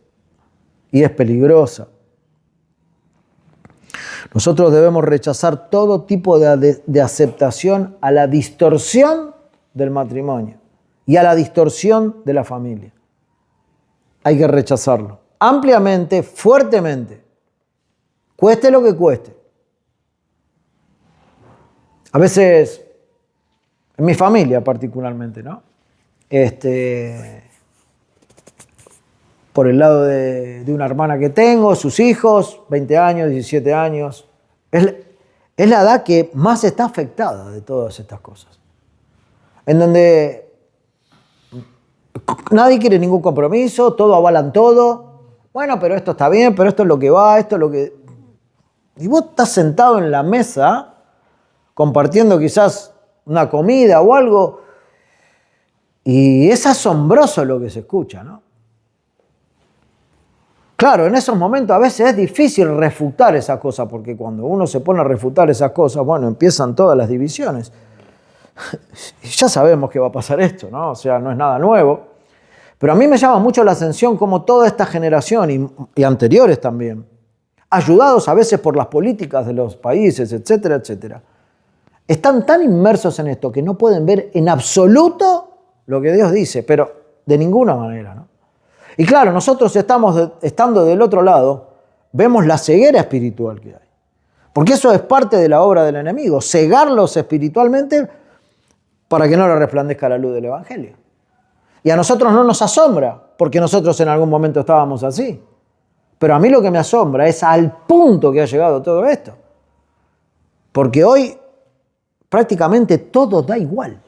Speaker 1: y es peligrosa. Nosotros debemos rechazar todo tipo de aceptación a la distorsión del matrimonio y a la distorsión de la familia. Hay que rechazarlo ampliamente, fuertemente, cueste lo que cueste. A veces, en mi familia particularmente, ¿no? Por el lado de una hermana que tengo, sus hijos, 20 años, 17 años. Es la edad que más está afectada de todas estas cosas. En donde nadie quiere ningún compromiso, todo avalan todo. Bueno, pero esto está bien, pero esto es lo que va, esto es lo que... Y vos estás sentado en la mesa, compartiendo quizás una comida o algo, y es asombroso lo que se escucha, ¿no? Claro, en esos momentos a veces es difícil refutar esas cosas, porque cuando uno se pone a refutar esas cosas, bueno, empiezan todas las divisiones. Y ya sabemos que va a pasar esto, ¿no? O sea, no es nada nuevo. Pero a mí me llama mucho la atención cómo toda esta generación y anteriores también, ayudados a veces por las políticas de los países, etcétera, etcétera, están tan inmersos en esto que no pueden ver en absoluto lo que Dios dice, pero de ninguna manera, ¿no? Y claro, nosotros estando del otro lado, vemos la ceguera espiritual que hay. Porque eso es parte de la obra del enemigo, cegarlos espiritualmente para que no les resplandezca la luz del Evangelio. Y a nosotros no nos asombra, porque nosotros en algún momento estábamos así. Pero a mí lo que me asombra es al punto que ha llegado todo esto. Porque hoy prácticamente todo da igual.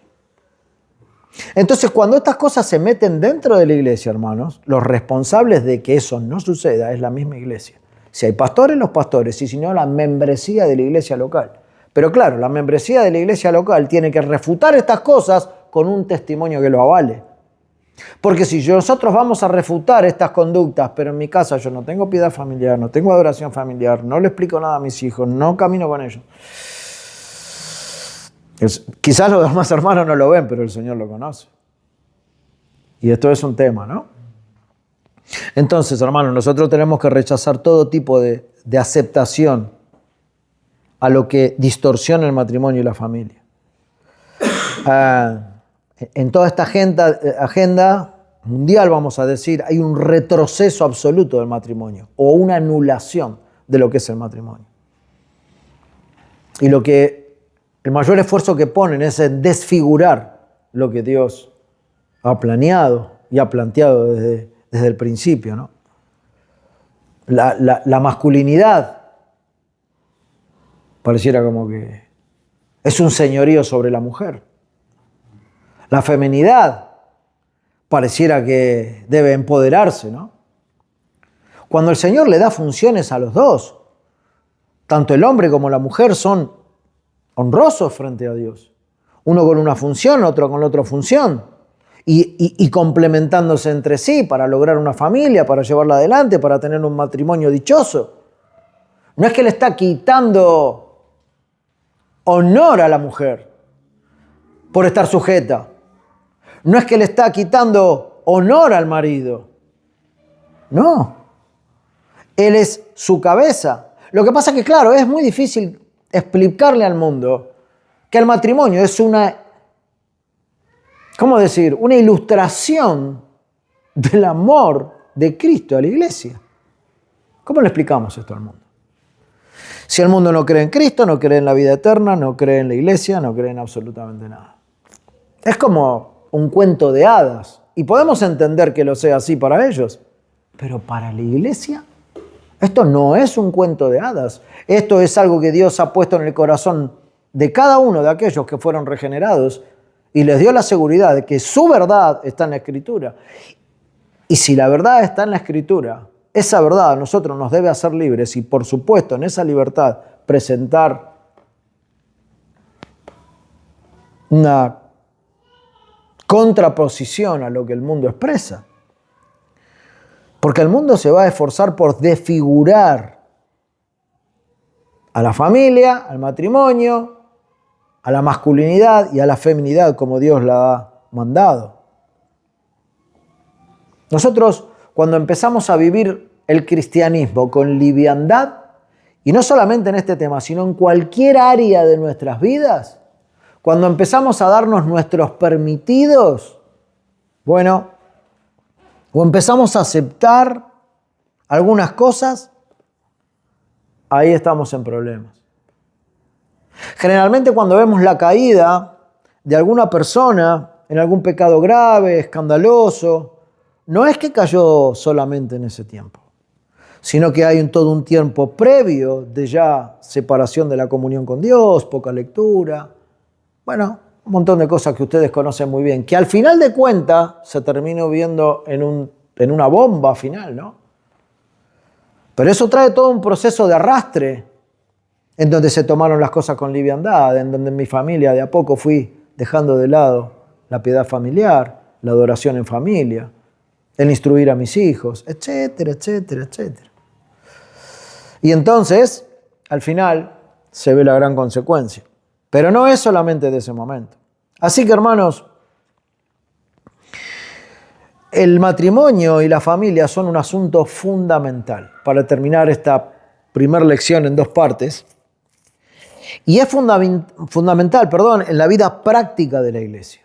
Speaker 1: Entonces, cuando estas cosas se meten dentro de la iglesia, hermanos, los responsables de que eso no suceda es la misma iglesia. Si hay pastores, los pastores, y si no, la membresía de la iglesia local. Pero claro, la membresía de la iglesia local tiene que refutar estas cosas con un testimonio que lo avale. Porque si nosotros vamos a refutar estas conductas, pero en mi casa yo no tengo piedad familiar, no tengo adoración familiar, no le explico nada a mis hijos, no camino con ellos. Quizás los demás hermanos no lo ven, pero el Señor lo conoce. Y esto es un tema, ¿no? Entonces, hermanos, nosotros tenemos que rechazar todo tipo de aceptación a lo que distorsiona el matrimonio y la familia. En toda esta agenda mundial, vamos a decir, hay un retroceso absoluto del matrimonio o una anulación de lo que es el matrimonio. Y el mayor esfuerzo que ponen es en desfigurar lo que Dios ha planeado y ha planteado desde el principio, ¿no? La masculinidad pareciera como que es un señorío sobre la mujer. La feminidad pareciera que debe empoderarse, ¿no? Cuando el Señor le da funciones a los dos, tanto el hombre como la mujer son honrosos frente a Dios. Uno con una función, otro con otra función. Y complementándose entre sí para lograr una familia, para llevarla adelante, para tener un matrimonio dichoso. No es que le está quitando honor a la mujer por estar sujeta. No es que le está quitando honor al marido. No. Él es su cabeza. Lo que pasa es que, claro, es muy difícil explicarle al mundo que el matrimonio es una, ¿cómo decir?, una ilustración del amor de Cristo a la iglesia. ¿Cómo le explicamos esto al mundo? Si el mundo no cree en Cristo, no cree en la vida eterna, no cree en la iglesia, no cree en absolutamente nada. Es como un cuento de hadas. Y podemos entender que lo sea así para ellos. Pero para la iglesia, esto no es un cuento de hadas. Esto es algo que Dios ha puesto en el corazón de cada uno de aquellos que fueron regenerados y les dio la seguridad de que su verdad está en la Escritura. Y si la verdad está en la Escritura, esa verdad a nosotros nos debe hacer libres y, por supuesto, en esa libertad presentar una contraposición a lo que el mundo expresa. Porque el mundo se va a esforzar por desfigurar a la familia, al matrimonio, a la masculinidad y a la feminidad como Dios la ha mandado. Nosotros, cuando empezamos a vivir el cristianismo con liviandad, y no solamente en este tema, sino en cualquier área de nuestras vidas, cuando empezamos a darnos nuestros permitidos, bueno, o empezamos a aceptar algunas cosas, ahí estamos en problemas. Generalmente cuando vemos la caída de alguna persona en algún pecado grave, escandaloso, no es que cayó solamente en ese tiempo, sino que hay todo un tiempo previo de ya separación de la comunión con Dios, poca lectura, bueno, un montón de cosas que ustedes conocen muy bien, que al final de cuentas se terminó viendo en una bomba final, ¿no? Pero eso trae todo un proceso de arrastre, en donde se tomaron las cosas con liviandad, en donde en mi familia de a poco fui dejando de lado la piedad familiar, la adoración en familia, el instruir a mis hijos, etcétera, etcétera, etcétera. Y entonces, al final, se ve la gran consecuencia. Pero no es solamente de ese momento. Así que, hermanos, el matrimonio y la familia son un asunto fundamental. Para terminar esta primera lección en dos partes. Y es fundamental, en la vida práctica de la iglesia.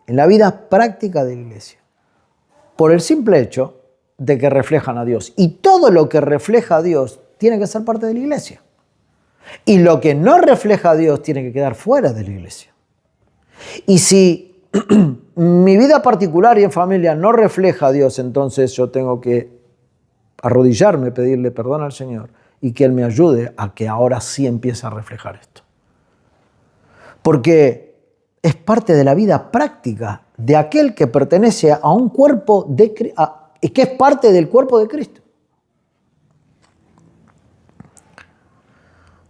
Speaker 1: En la vida práctica de la iglesia. Por el simple hecho de que reflejan a Dios. Y todo lo que refleja a Dios tiene que ser parte de la iglesia. Y lo que no refleja a Dios tiene que quedar fuera de la iglesia. Y si mi vida particular y en familia no refleja a Dios, entonces yo tengo que arrodillarme, pedirle perdón al Señor y que Él me ayude a que ahora sí empiece a reflejar esto. Porque es parte de la vida práctica de aquel que pertenece a un cuerpo que es parte del cuerpo de Cristo.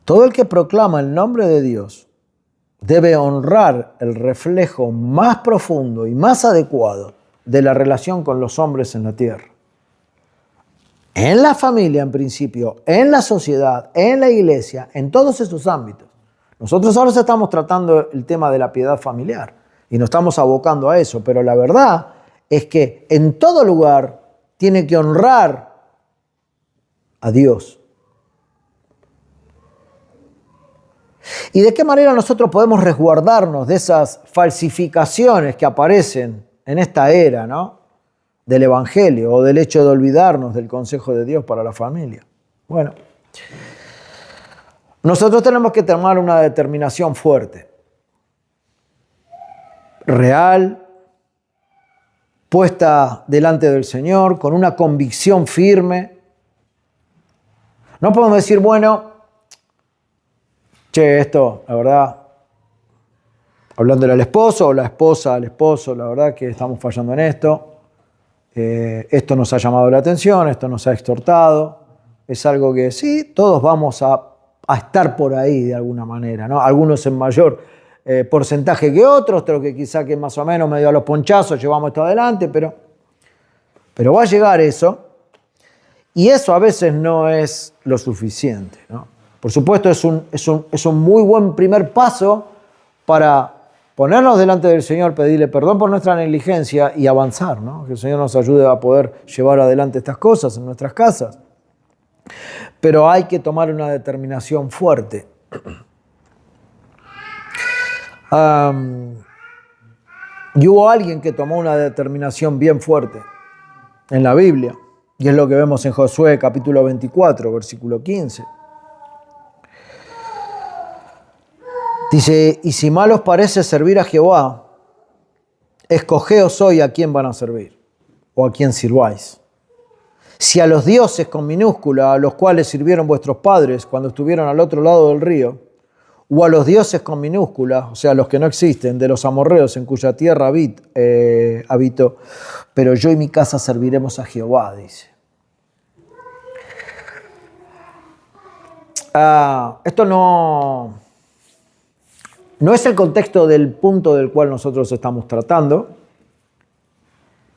Speaker 1: Todo el que proclama el nombre de Dios debe honrar el reflejo más profundo y más adecuado de la relación con los hombres en la tierra. En la familia, en principio, en la sociedad, en la iglesia, en todos esos ámbitos. Nosotros ahora estamos tratando el tema de la piedad familiar y nos estamos abocando a eso, pero la verdad es que en todo lugar tiene que honrar a Dios. ¿Y de qué manera nosotros podemos resguardarnos de esas falsificaciones que aparecen en esta era, ¿no?, del Evangelio o del hecho de olvidarnos del consejo de Dios para la familia? Bueno, nosotros tenemos que tomar una determinación fuerte, real, puesta delante del Señor, con una convicción firme. No podemos decir, bueno, che, esto, la verdad, hablándole al esposo o la esposa al esposo, la verdad que estamos fallando en esto. Esto nos ha llamado la atención, esto nos ha exhortado. Es algo que sí, todos vamos a estar por ahí de alguna manera, ¿no? Algunos en mayor porcentaje que otros que quizá que más o menos medio a los ponchazos llevamos esto adelante, pero va a llegar eso, y eso a veces no es lo suficiente, ¿no? Por supuesto es un muy buen primer paso para ponernos delante del Señor, pedirle perdón por nuestra negligencia y avanzar, ¿no? Que el Señor nos ayude a poder llevar adelante estas cosas en nuestras casas. Pero hay que tomar una determinación fuerte. Y hubo alguien que tomó una determinación bien fuerte en la Biblia, y es lo que vemos en Josué capítulo 24, versículo 15. Dice, y si mal os parece servir a Jehová, escogeos hoy a quién van a servir, o a quién sirváis. Si a los dioses con minúscula, a los cuales sirvieron vuestros padres cuando estuvieron al otro lado del río, o a los dioses con minúscula, o sea, los que no existen, de los amorreos en cuya tierra habito, pero yo y mi casa serviremos a Jehová, dice. Esto no es el contexto del punto del cual nosotros estamos tratando,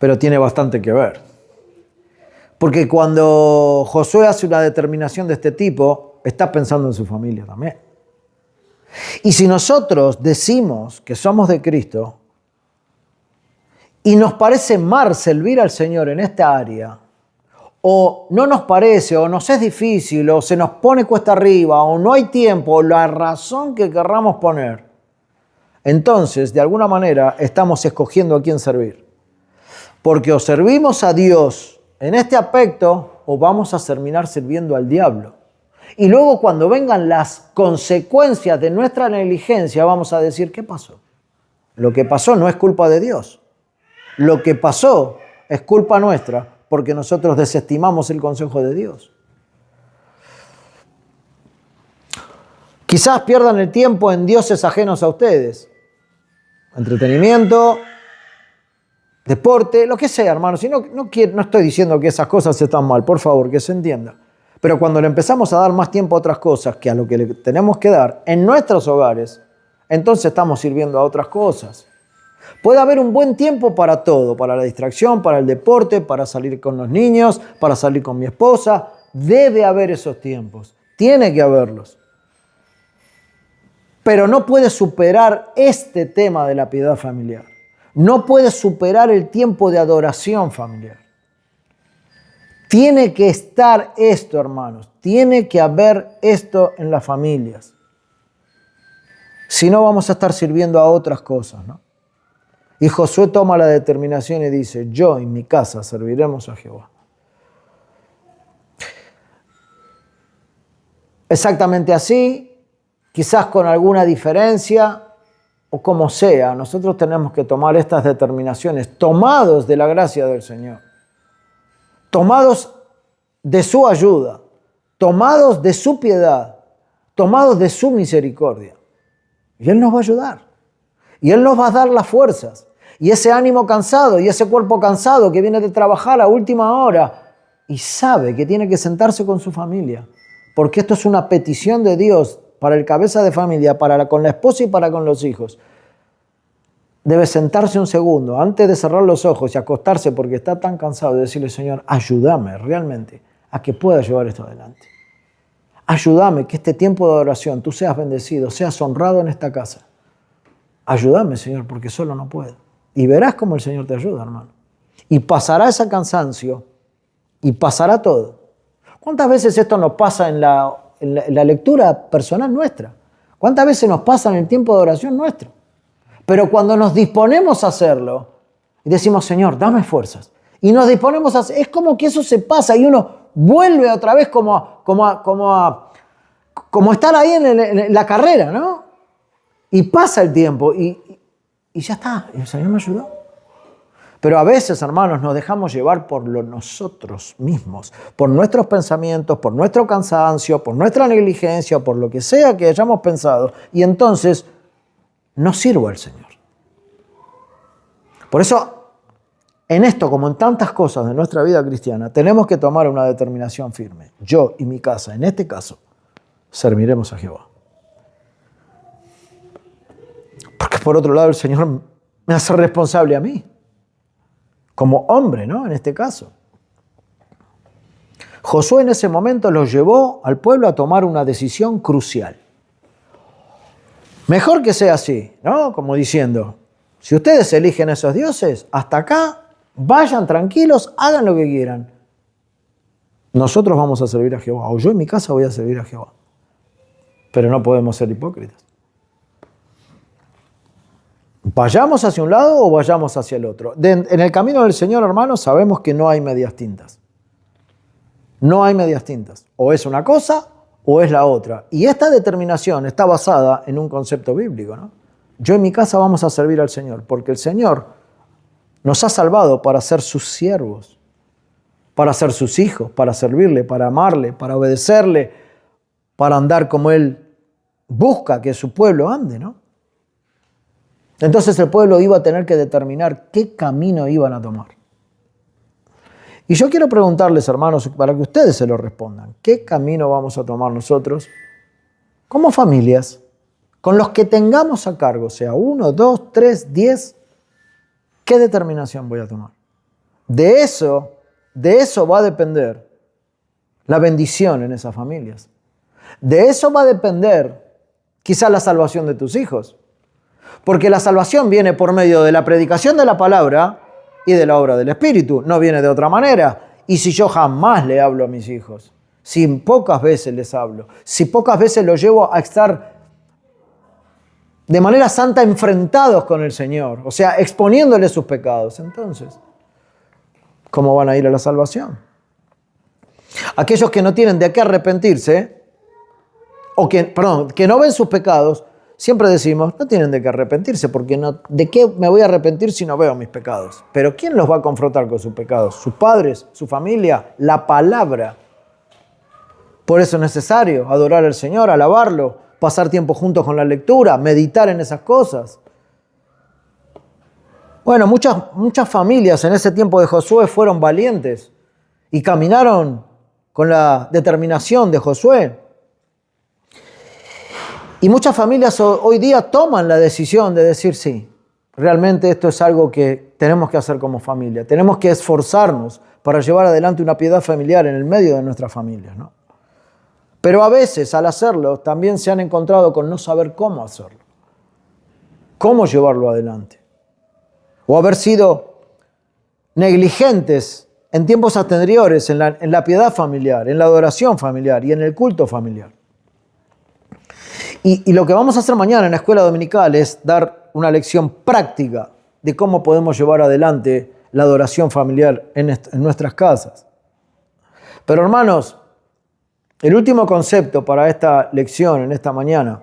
Speaker 1: pero tiene bastante que ver. Porque cuando Josué hace una determinación de este tipo, está pensando en su familia también. Y si nosotros decimos que somos de Cristo y nos parece mal servir al Señor en esta área, o no nos parece, o nos es difícil, o se nos pone cuesta arriba, o no hay tiempo, o la razón que querramos poner, entonces, de alguna manera, estamos escogiendo a quién servir. Porque o servimos a Dios en este aspecto, o vamos a terminar sirviendo al diablo. Y luego cuando vengan las consecuencias de nuestra negligencia, vamos a decir, ¿qué pasó? Lo que pasó no es culpa de Dios. Lo que pasó es culpa nuestra porque nosotros desestimamos el consejo de Dios. Quizás pierdan el tiempo en dioses ajenos a ustedes. Entretenimiento, deporte, lo que sea, hermanos. Y no estoy diciendo que esas cosas están mal, por favor, que se entienda. Pero cuando le empezamos a dar más tiempo a otras cosas que a lo que le tenemos que dar en nuestros hogares, entonces estamos sirviendo a otras cosas. Puede haber un buen tiempo para todo, para la distracción, para el deporte, para salir con los niños, para salir con mi esposa. Debe haber esos tiempos, tiene que haberlos. Pero no puede superar este tema de la piedad familiar. No puede superar el tiempo de adoración familiar. Tiene que estar esto, hermanos. Tiene que haber esto en las familias. Si no, vamos a estar sirviendo a otras cosas, ¿no? Y Josué toma la determinación y dice, yo y mi casa serviremos a Jehová. Exactamente así, quizás con alguna diferencia, o como sea, nosotros tenemos que tomar estas determinaciones tomados de la gracia del Señor. Tomados de su ayuda, tomados de su piedad, tomados de su misericordia. Y Él nos va a ayudar. Y Él nos va a dar las fuerzas. Y ese ánimo cansado y ese cuerpo cansado que viene de trabajar a última hora y sabe que tiene que sentarse con su familia. Porque esto es una petición de Dios para el cabeza de familia, con la esposa y para con los hijos. Debe sentarse un segundo antes de cerrar los ojos y acostarse porque está tan cansado, y decirle, Señor, ayúdame realmente a que pueda llevar esto adelante. Ayúdame que este tiempo de adoración tú seas bendecido, seas honrado en esta casa. Ayúdame, Señor, porque solo no puedo. Y verás cómo el Señor te ayuda, hermano. Y pasará ese cansancio y pasará todo. ¿Cuántas veces esto nos pasa en la lectura personal nuestra? ¿Cuántas veces nos pasa en el tiempo de oración nuestro? Pero cuando nos disponemos a hacerlo y decimos, Señor, dame fuerzas, y nos disponemos a hacer, es como que eso se pasa y uno vuelve otra vez como estar ahí en la carrera, ¿no? Y pasa el tiempo y ya está, el Señor me ayudó. Pero a veces, hermanos, nos dejamos llevar por nosotros mismos, por nuestros pensamientos, por nuestro cansancio, por nuestra negligencia, por lo que sea que hayamos pensado, y entonces no sirvo al Señor. Por eso, en esto, como en tantas cosas de nuestra vida cristiana, tenemos que tomar una determinación firme. Yo y mi casa, en este caso, serviremos a Jehová. por otro lado, el Señor me hace responsable a mí, como hombre, ¿no? En este caso. Josué en ese momento los llevó al pueblo a tomar una decisión crucial. Mejor que sea así, ¿no? Como diciendo, si ustedes eligen esos dioses, hasta acá, vayan tranquilos, hagan lo que quieran. Nosotros vamos a servir a Jehová, o yo en mi casa voy a servir a Jehová. Pero no podemos ser hipócritas. Vayamos hacia un lado o vayamos hacia el otro. En el camino del Señor, hermanos, sabemos que no hay medias tintas. No hay medias tintas. O es una cosa o es la otra. Y esta determinación está basada en un concepto bíblico, ¿no? Yo en mi casa vamos a servir al Señor, porque el Señor nos ha salvado para ser sus siervos, para ser sus hijos, para servirle, para amarle, para obedecerle, para andar como Él busca que su pueblo ande, ¿no? Entonces el pueblo iba a tener que determinar qué camino iban a tomar. Y yo quiero preguntarles, hermanos, para que ustedes se lo respondan, ¿qué camino vamos a tomar nosotros como familias, con los que tengamos a cargo, sea 1, 2, 3, 10, qué determinación voy a tomar? De eso va a depender la bendición en esas familias. De eso va a depender quizás la salvación de tus hijos. Porque la salvación viene por medio de la predicación de la palabra y de la obra del Espíritu. No viene de otra manera. Y si yo jamás le hablo a mis hijos, si pocas veces les hablo, si pocas veces los llevo a estar de manera santa enfrentados con el Señor, o sea, exponiéndole sus pecados, entonces, ¿cómo van a ir a la salvación? Aquellos que no tienen de qué arrepentirse, o que no ven sus pecados, siempre decimos, no tienen de qué arrepentirse, porque ¿de qué me voy a arrepentir si no veo mis pecados? Pero ¿quién los va a confrontar con sus pecados? Sus padres, su familia, la palabra. Por eso es necesario adorar al Señor, alabarlo, pasar tiempo juntos con la lectura, meditar en esas cosas. Bueno, muchas familias en ese tiempo de Josué fueron valientes y caminaron con la determinación de Josué. Y muchas familias hoy día toman la decisión de decir, sí, realmente esto es algo que tenemos que hacer como familia. Tenemos que esforzarnos para llevar adelante una piedad familiar en el medio de nuestras familias, ¿no? Pero a veces al hacerlo también se han encontrado con no saber cómo hacerlo. Cómo llevarlo adelante. O haber sido negligentes en tiempos anteriores en la piedad familiar, en la adoración familiar y en el culto familiar. Y lo que vamos a hacer mañana en la escuela dominical es dar una lección práctica de cómo podemos llevar adelante la adoración familiar en nuestras casas. Pero hermanos, el último concepto para esta lección en esta mañana,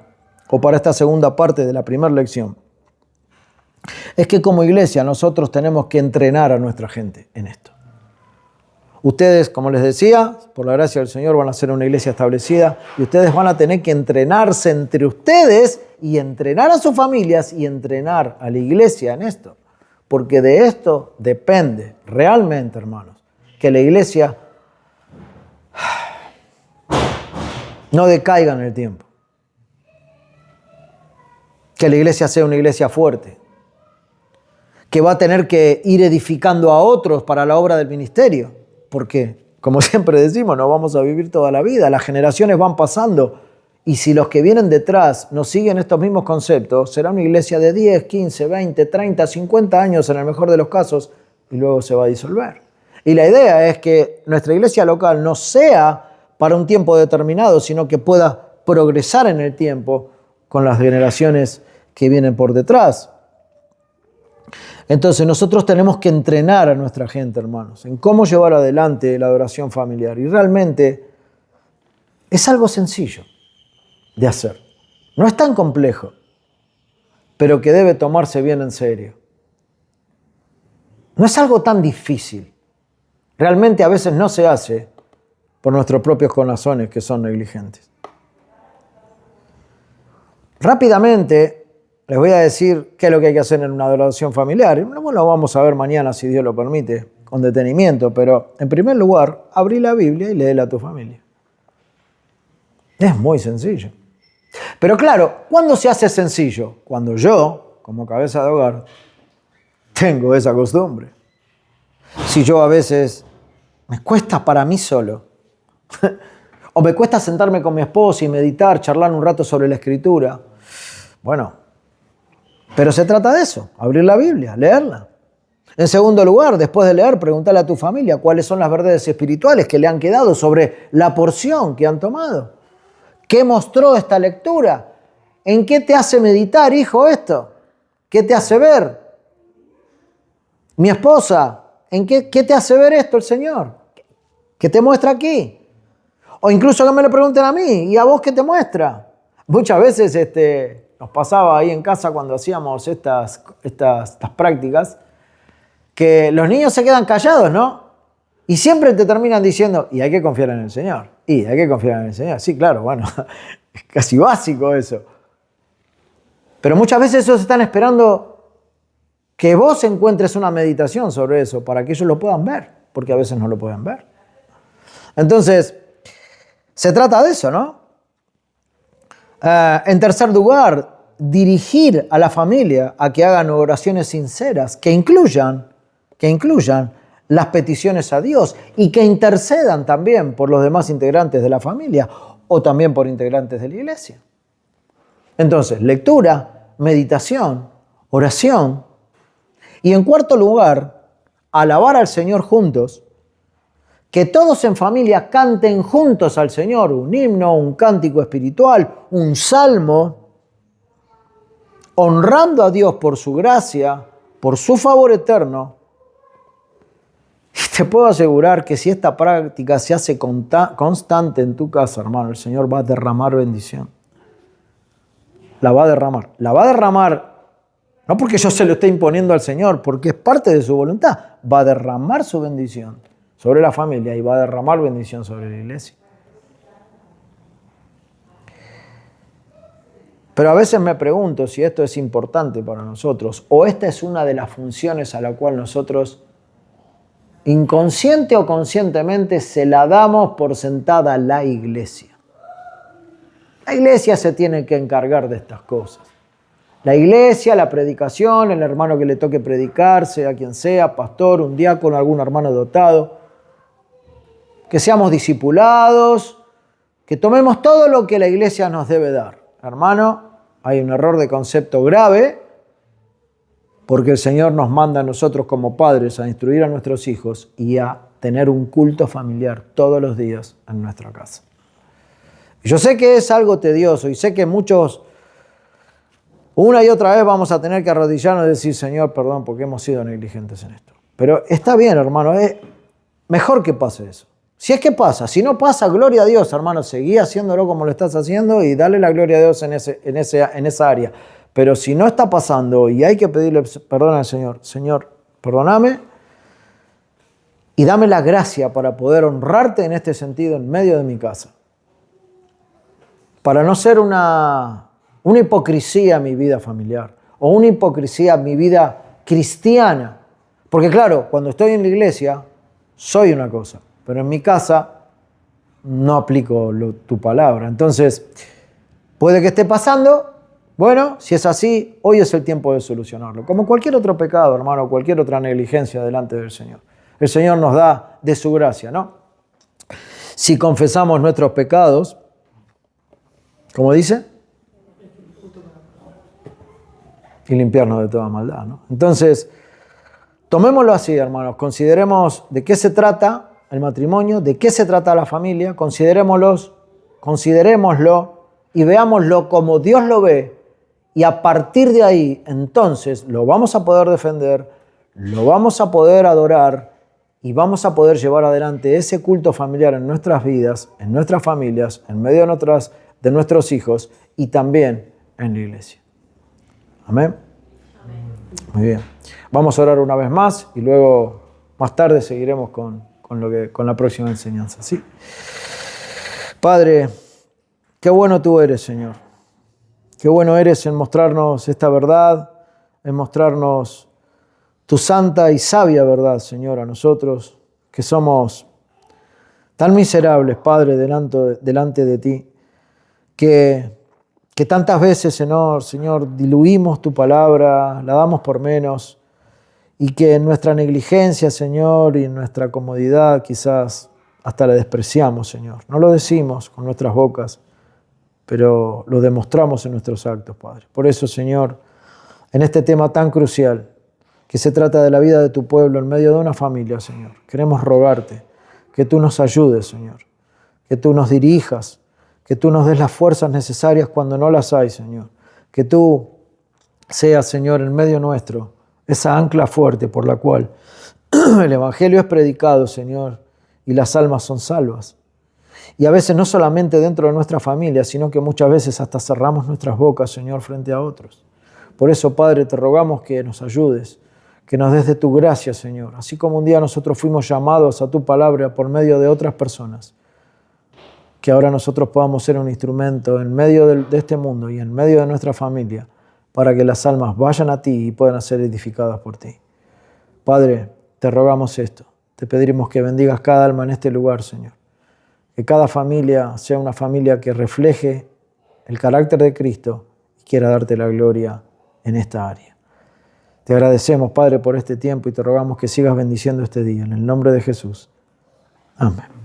Speaker 1: o para esta segunda parte de la primera lección, es que como iglesia nosotros tenemos que entrenar a nuestra gente en esto. Ustedes, como les decía, por la gracia del Señor van a ser una iglesia establecida y ustedes van a tener que entrenarse entre ustedes y entrenar a sus familias y entrenar a la iglesia en esto. Porque de esto depende realmente, hermanos, que la iglesia no decaiga en el tiempo. Que la iglesia sea una iglesia fuerte. Que va a tener que ir edificando a otros para la obra del ministerio. Porque, como siempre decimos, no vamos a vivir toda la vida. Las generaciones van pasando. Y si los que vienen detrás nos siguen estos mismos conceptos, será una iglesia de 10, 15, 20, 30, 50 años en el mejor de los casos y luego se va a disolver. Y la idea es que nuestra iglesia local no sea para un tiempo determinado, sino que pueda progresar en el tiempo con las generaciones que vienen por detrás. Entonces nosotros tenemos que entrenar a nuestra gente, hermanos, en cómo llevar adelante la adoración familiar. Y realmente es algo sencillo de hacer. No es tan complejo, pero que debe tomarse bien en serio. No es algo tan difícil. Realmente a veces no se hace por nuestros propios corazones que son negligentes. Rápidamente les voy a decir qué es lo que hay que hacer en una adoración familiar. Lo vamos a ver mañana, si Dios lo permite, con detenimiento. Pero, en primer lugar, abrí la Biblia y léela a tu familia. Es muy sencillo. Pero claro, ¿cuándo se hace sencillo? Cuando yo como cabeza de hogar, tengo esa costumbre. Si yo a veces me cuesta para mí solo, o me cuesta sentarme con mi esposa y meditar, charlar un rato sobre la Escritura, bueno, pero se trata de eso, abrir la Biblia, leerla. En segundo lugar, después de leer, preguntarle a tu familia cuáles son las verdades espirituales que le han quedado sobre la porción que han tomado. ¿Qué mostró esta lectura? ¿En qué te hace meditar, hijo, esto? ¿Qué te hace ver? Mi esposa, ¿en qué te hace ver esto el Señor? ¿Qué te muestra aquí? O incluso que me lo pregunten a mí, ¿y a vos qué te muestra? Muchas veces nos pasaba ahí en casa cuando hacíamos estas prácticas, que los niños se quedan callados, ¿no? Y siempre te terminan diciendo, y hay que confiar en el Señor. Y hay que confiar en el Señor. Sí, claro, bueno, es casi básico eso. Pero muchas veces ellos están esperando que vos encuentres una meditación sobre eso para que ellos lo puedan ver, porque a veces no lo pueden ver. Entonces, se trata de eso, ¿no? En tercer lugar, dirigir a la familia a que hagan oraciones sinceras, que incluyan las peticiones a Dios y que intercedan también por los demás integrantes de la familia o también por integrantes de la iglesia. Entonces, lectura, meditación, oración y en cuarto lugar, alabar al Señor juntos, que todos en familia canten juntos al Señor un himno, un cántico espiritual, un salmo, honrando a Dios por su gracia, por su favor eterno. Y te puedo asegurar que si esta práctica se hace constante en tu casa, hermano, el Señor va a derramar bendición. La va a derramar. La va a derramar, no porque yo se lo esté imponiendo al Señor, porque es parte de su voluntad. Va a derramar su bendición sobre la familia y va a derramar bendición sobre la iglesia. Pero a veces me pregunto si esto es importante para nosotros o esta es una de las funciones a la cual nosotros inconsciente o conscientemente se la damos por sentada a la iglesia. La iglesia se tiene que encargar de estas cosas. La iglesia, la predicación, el hermano que le toque predicar, sea quien sea, pastor, un diácono, algún hermano dotado. Que seamos discipulados, que tomemos todo lo que la iglesia nos debe dar. Hermano, hay un error de concepto grave porque el Señor nos manda a nosotros como padres a instruir a nuestros hijos y a tener un culto familiar todos los días en nuestra casa. Yo sé que es algo tedioso y sé que muchos, una y otra vez vamos a tener que arrodillarnos y decir, Señor, perdón porque hemos sido negligentes en esto. Pero está bien, hermano, es mejor que pase eso. Si es que pasa, si no pasa, gloria a Dios, hermano, seguí haciéndolo como lo estás haciendo y dale la gloria a Dios en esa área. Pero si no está pasando y hay que pedirle perdón al Señor, Señor, perdóname y dame la gracia para poder honrarte en este sentido en medio de mi casa. Para no ser una hipocresía en mi vida familiar o una hipocresía en mi vida cristiana. Porque claro, cuando estoy en la iglesia, soy una cosa. Pero en mi casa no aplico tu palabra. Entonces, puede que esté pasando. Bueno, si es así, hoy es el tiempo de solucionarlo. Como cualquier otro pecado, hermano, cualquier otra negligencia delante del Señor. El Señor nos da de su gracia, ¿no? Si confesamos nuestros pecados, ¿cómo dice? Y limpiarnos de toda maldad, ¿no? Entonces, tomémoslo así, hermanos. Consideremos de qué se trata el matrimonio, de qué se trata la familia, considerémoslo y veámoslo como Dios lo ve y a partir de ahí entonces lo vamos a poder defender, lo vamos a poder adorar y vamos a poder llevar adelante ese culto familiar en nuestras vidas, en nuestras familias, en medio de nuestros hijos y también en la iglesia. Amén. Muy bien. Vamos a orar una vez más y luego más tarde seguiremos con la próxima enseñanza, ¿sí? Padre, qué bueno tú eres, Señor. Qué bueno eres en mostrarnos esta verdad, en mostrarnos tu santa y sabia verdad, Señor, a nosotros que somos tan miserables, Padre, delante de ti, que que tantas veces, Señor, diluimos tu palabra, la damos por menos, y que en nuestra negligencia, Señor, y en nuestra comodidad quizás hasta la despreciamos, Señor. No lo decimos con nuestras bocas, pero lo demostramos en nuestros actos, Padre. Por eso, Señor, en este tema tan crucial, que se trata de la vida de tu pueblo en medio de una familia, Señor, queremos rogarte que tú nos ayudes, Señor, que tú nos dirijas, que tú nos des las fuerzas necesarias cuando no las hay, Señor. Que tú seas, Señor, en medio nuestro, esa ancla fuerte por la cual el Evangelio es predicado, Señor, y las almas son salvas. Y a veces no solamente dentro de nuestra familia, sino que muchas veces hasta cerramos nuestras bocas, Señor, frente a otros. Por eso, Padre, te rogamos que nos ayudes, que nos des de tu gracia, Señor. Así como un día nosotros fuimos llamados a tu palabra por medio de otras personas, que ahora nosotros podamos ser un instrumento en medio de este mundo y en medio de nuestra familia para que las almas vayan a ti y puedan ser edificadas por ti. Padre, te rogamos esto. Te pediremos que bendigas cada alma en este lugar, Señor. Que cada familia sea una familia que refleje el carácter de Cristo y quiera darte la gloria en esta área. Te agradecemos, Padre, por este tiempo y te rogamos que sigas bendiciendo este día. En el nombre de Jesús. Amén.